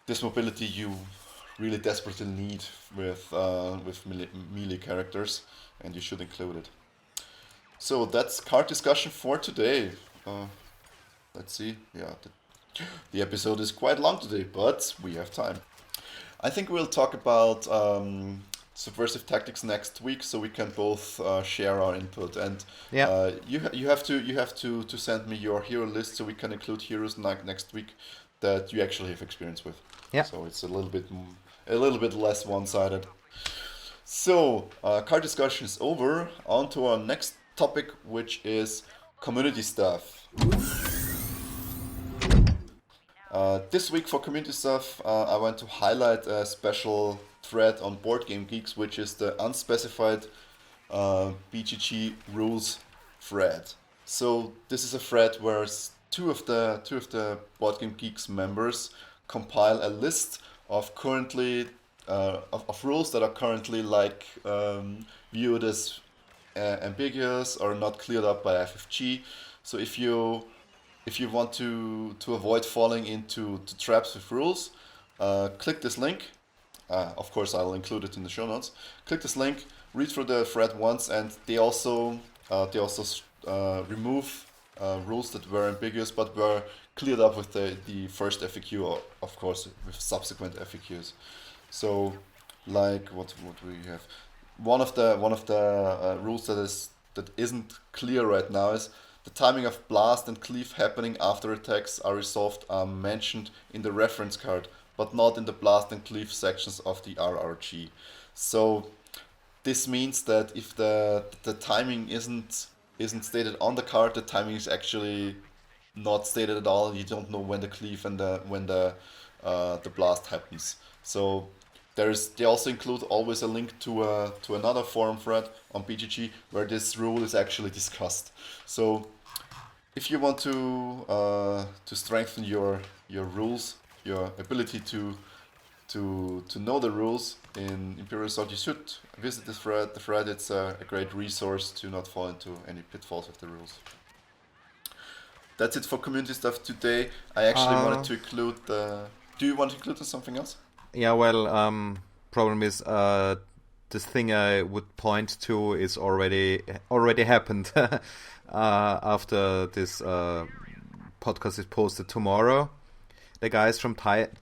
S1: This mobility you really desperately need with melee characters, and you should include it. So that's card discussion for today. Let's see. Yeah, the episode is quite long today, but we have time. I think we'll talk about subversive tactics next week, so we can both share our input. And
S2: Yeah.
S1: you have to send me your hero list so we can include heroes next week that you actually have experience with.
S2: Yeah.
S1: So it's a little bit less one-sided. So card discussion is over. On to our next topic, which is community stuff. This week for community stuff, I want to highlight a special thread on Board Game Geeks, which is the unspecified BGG rules thread. So this is a thread where two of the Board Game Geeks members compile a list of currently of rules that are currently viewed as ambiguous or not cleared up by FFG. So if you want to avoid falling into traps with rules, click this link. Of course, I'll include it in the show notes. Click this link, read through the thread once, and they also remove rules that were ambiguous but were cleared up with the first FAQ, or of course with subsequent FAQs. So, like what we have, one of the rules that isn't clear right now is the timing of blast and cleave happening after attacks are resolved are mentioned in the reference card, but not in the blast and cleave sections of the RRG. So this means that if the timing isn't stated on the card, the timing is actually not stated at all. You don't know when the cleave and when the blast happens. So they also include always a link to another forum thread on BGG where this rule is actually discussed. So if you want to strengthen your rules, your ability to know the rules in Imperial Assault, you should visit this thread. The thread, it's a great resource to not fall into any pitfalls with the rules. That's it for community stuff today. I actually wanted to include the... Do you want to include something else?
S2: Yeah, well, problem is this thing I would point to is already happened after this podcast is posted tomorrow. The guys from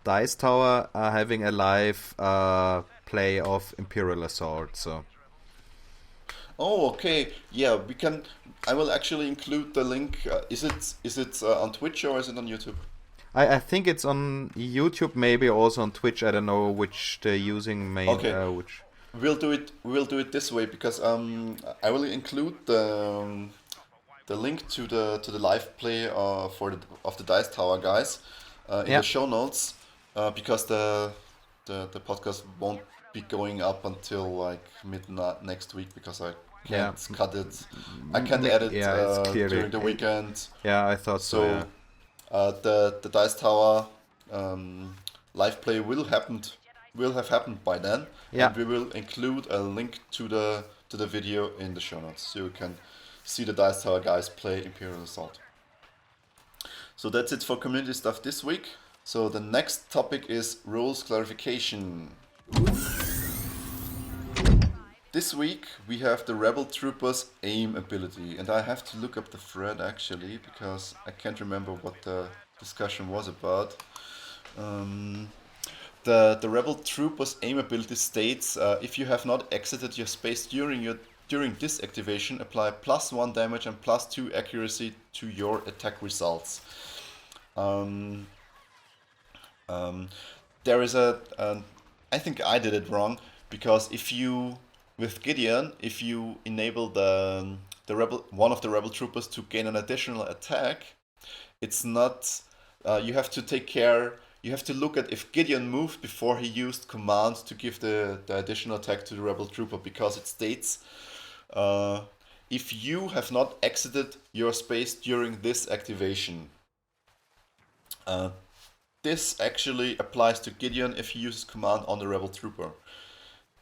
S2: Dice Tower are having a live play of Imperial Assault. So.
S1: Oh, okay. Yeah, we can. I will actually include the link. Is it on Twitch or is it on YouTube?
S2: I think it's on YouTube, maybe also on Twitch. I don't know which they're using main.
S1: Okay. We'll do it this way because I will include the link to the live play of the Dice Tower guys in the show notes because the podcast won't be going up until like mid next week because I can't cut it. I can't edit during the weekend.
S2: Yeah, I thought so. Yeah.
S1: The Dice Tower live play will have happened by then, and we will include a link to the video in the show notes, so you can see the Dice Tower guys play Imperial Assault. So that's it for community stuff this week. So the next topic is rules clarification. this week we have the Rebel Troopers aim ability, and I have to look up the thread actually because I can't remember what the discussion was about. Um, the Rebel Troopers aim ability states if you have not exited your space during this activation, apply +1 damage and +2 accuracy to your attack results. Um, um, there is I think I did it wrong because with Gideon, if you enable the rebel one of the rebel troopers to gain an additional attack, it's not. You have to take care. You have to look at if Gideon moved before he used command to give the additional attack to the rebel trooper because it states uh, if you have not exited your space during this activation. Uh, this actually applies to Gideon if he uses command on the rebel trooper.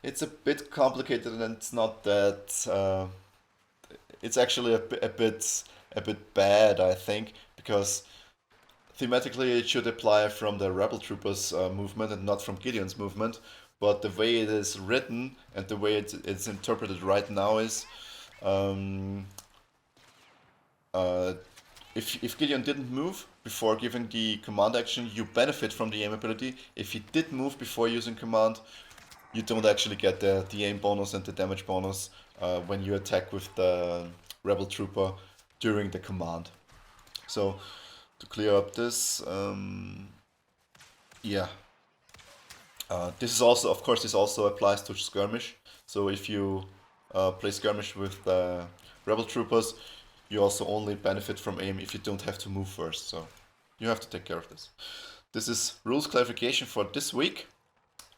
S1: It's a bit complicated and it's not that. It's actually a bit bad, I think, because thematically it should apply from the rebel troopers movement and not from Gideon's movement. But the way it is written and the way it's interpreted right now is, um, uh, if Gideon didn't move before giving the command action, you benefit from the aim ability. If he did move before using command, you don't actually get the aim bonus and the damage bonus when you attack with the rebel trooper during the command. So to clear up this, yeah, this is also, of course, this also applies to skirmish. So if you play skirmish with the rebel troopers, you also only benefit from aim if you don't have to move first. So you have to take care of this. This is rules clarification for this week.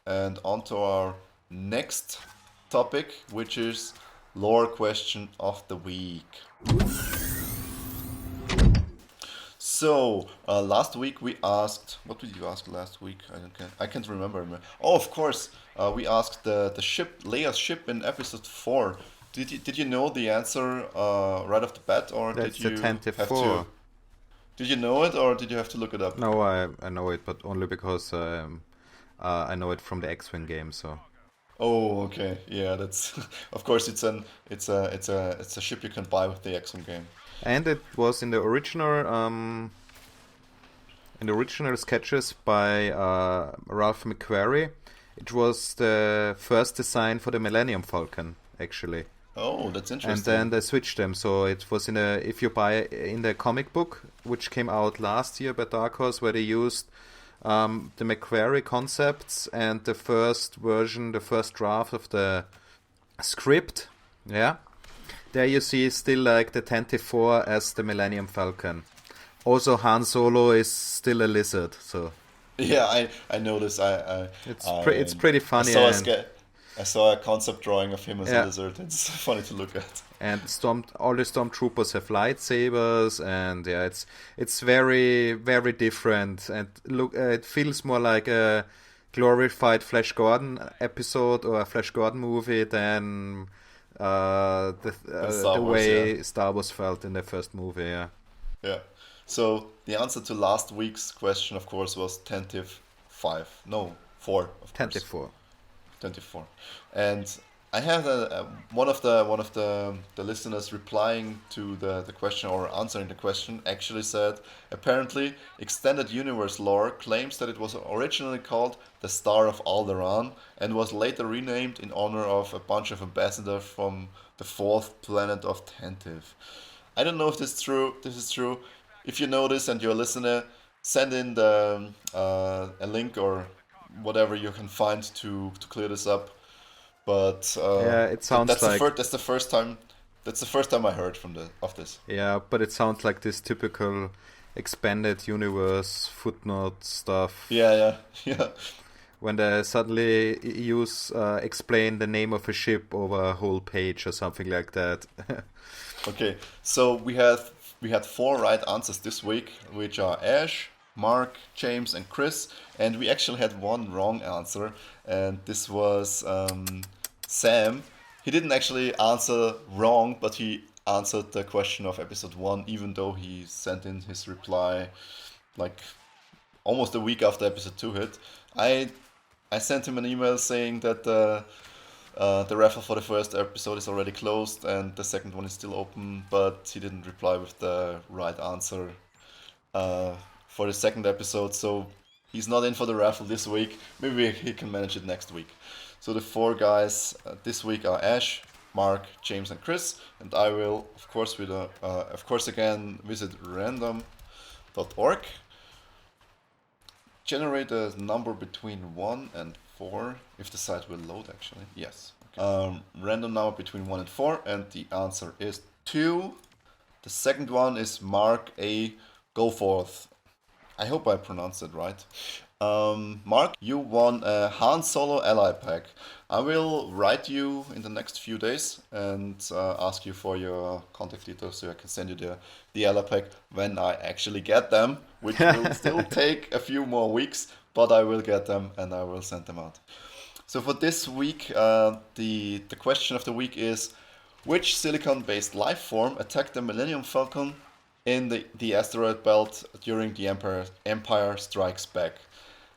S1: And on to our next topic, which is lore question of the week. So last week we asked, what did you ask last week? I can't remember. Oh, of course, we asked the ship, Leia's ship in episode 4. Did you know the answer right off the bat, or
S2: That's
S1: did you
S2: the
S1: have
S2: 24.
S1: to? Did you know it, or did you have to look it up?
S2: No, I know it, but only because I know it from the X-Wing game. So
S1: Oh, okay. Yeah, that's of course it's a ship you can buy with the X-Wing game.
S2: and it was in the original sketches by Ralph McQuarrie. It was the first design for the Millennium Falcon, actually.
S1: Oh, that's
S2: And
S1: interesting.
S2: then they switched them, so it was if you buy in the comic book, which came out last year by Dark Horse, where they used the McQuarrie concepts and the first version, the first draft of the script. Yeah, there you see still like the 24 as the Millennium Falcon. Also, Han Solo is still a lizard, so
S1: Yeah, I noticed.
S2: it's pretty
S1: I
S2: funny.
S1: saw
S2: And
S1: I saw a concept drawing of him as a
S2: yeah,
S1: lizard. It's funny to look at.
S2: and all the stormtroopers have lightsabers, and yeah, it's very very different. And look, it feels more like a glorified Flash Gordon episode or a Flash Gordon movie than
S1: And Star
S2: the
S1: Wars, yeah.
S2: way Star Wars felt in the first movie. Yeah,
S1: Yeah. So the answer to last week's question, of course, was tentative 5. No, 4, of course.
S2: 24.
S1: 24. And I had one of the listeners replying to the question or answering the question actually said apparently extended universe lore claims that it was originally called the Star of Alderaan and was later renamed in honor of a bunch of ambassadors from the fourth planet of Tantive. I don't know if this is true. This is true. If you know this and you're a listener, send in a link or whatever you can find to clear this up. But
S2: Yeah, it sounds like
S1: that's the first time I heard of this.
S2: yeah, but it sounds like this typical expanded universe footnote stuff
S1: Yeah, yeah.
S2: when they suddenly explain the name of a ship over a whole page or something like that.
S1: Okay, so we had 4 right answers this week, which are Ash, Mark, James, and Chris, and we actually had 1 wrong answer, and this was Sam. He didn't actually answer wrong, but he answered the question of episode 1, even though he sent in his reply like almost a week after episode 2 hit. I sent him an email saying that The raffle for the first episode is already closed, and the second one is still open, but he didn't reply with the right answer for the second episode, so he's not in for the raffle this week. Maybe he can manage it next week. So the 4 guys this week are Ash, Mark, James, and Chris, and I will, of course, again visit random.org. Generate a number between 1 and 4, if the site will load, actually. Yes. Okay. Random number between 1 and 4, and the answer is 2. The second one is Mark A. Goforth. I hope I pronounced it right. Mark, you won a Han Solo ally pack. I will write you in the next few days and ask you for your contact details so I can send you the ally pack when I actually get them, which will still take a few more weeks, but I will get them and I will send them out. So for this week, the question of the week is, which silicon-based life form attacked the Millennium Falcon in the asteroid belt during the Empire Strikes Back?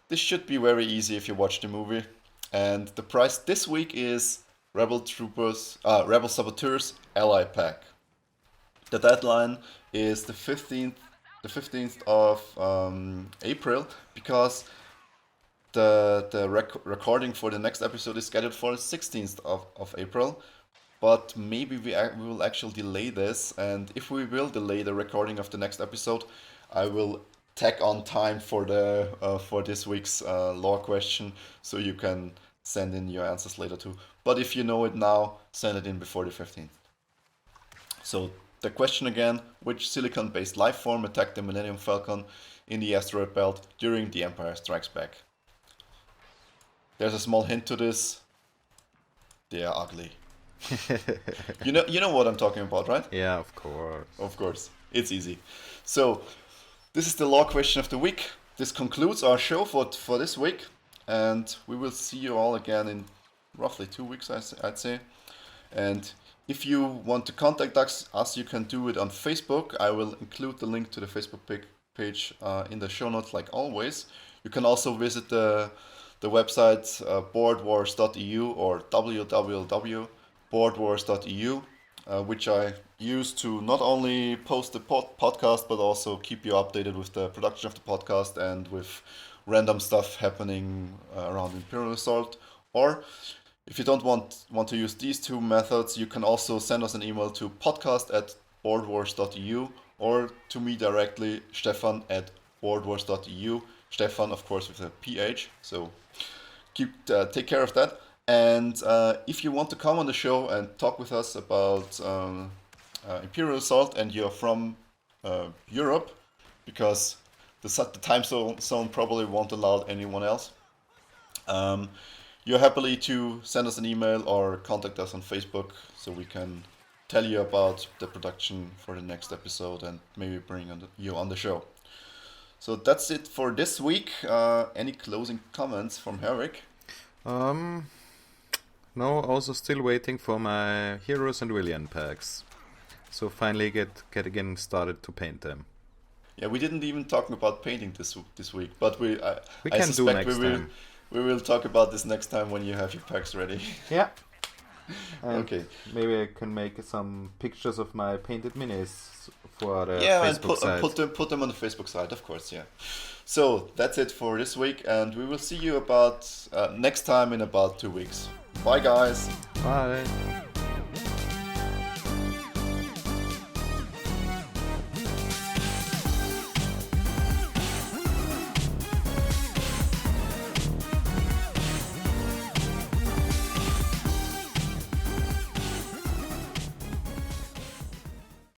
S1: This should be very easy if you watch the movie. And the prize this week is Rebel Saboteurs Ally Pack. The deadline is the 15th of April, because the recording for the next episode is scheduled for the 16th of April. But maybe we will actually delay this, and if we will delay the recording of the next episode, I will tack on time for this week's lore question, so you can send in your answers later too. But if you know it now, send it in before the 15th. So the question again, which silicon-based life form attacked the Millennium Falcon in the asteroid belt during the Empire Strikes Back? There's a small hint to this. They are ugly. You know what I'm talking about, right?
S2: Yeah, of course.
S1: Of course. It's easy. So, this is the lore question of the week. This concludes our show for this week, and we will see you all again in roughly 2 weeks, I'd say. And if you want to contact us, you can do it on Facebook. I will include the link to the Facebook page in the show notes, like always. You can also visit the website Boardwars.eu or www.boardwars.eu, which I use to not only post the podcast, but also keep you updated with the production of the podcast and with random stuff happening around Imperial Assault. Or if you don't want to use these 2 methods, you can also send us an email to podcast@boardwars.eu or to me directly, Stefan@boardwars.eu. Stefan, of course, with a PH. So take care of that. And if you want to come on the show and talk with us about Imperial Assault and you're from Europe, because the time zone probably won't allow anyone else, you're happily to send us an email or contact us on Facebook so we can tell you about the production for the next episode and maybe bring you on the show. So that's it for this week. Any closing comments from Herrick?
S2: No, also still waiting for my Heroes and Villain packs. So finally getting started to paint them.
S1: Yeah, we didn't even talk about painting this week, but I
S2: can do
S1: suspect
S2: next time.
S1: We will talk about this next time when you have your packs ready.
S2: Yeah. And
S1: okay.
S2: Maybe I can make some pictures of my painted minis for the
S1: Facebook
S2: Facebook site.
S1: Put them on the Facebook site, of course, yeah. So that's it for this week, and we will see you about next time in about 2 weeks. Bye, guys.
S2: Bye.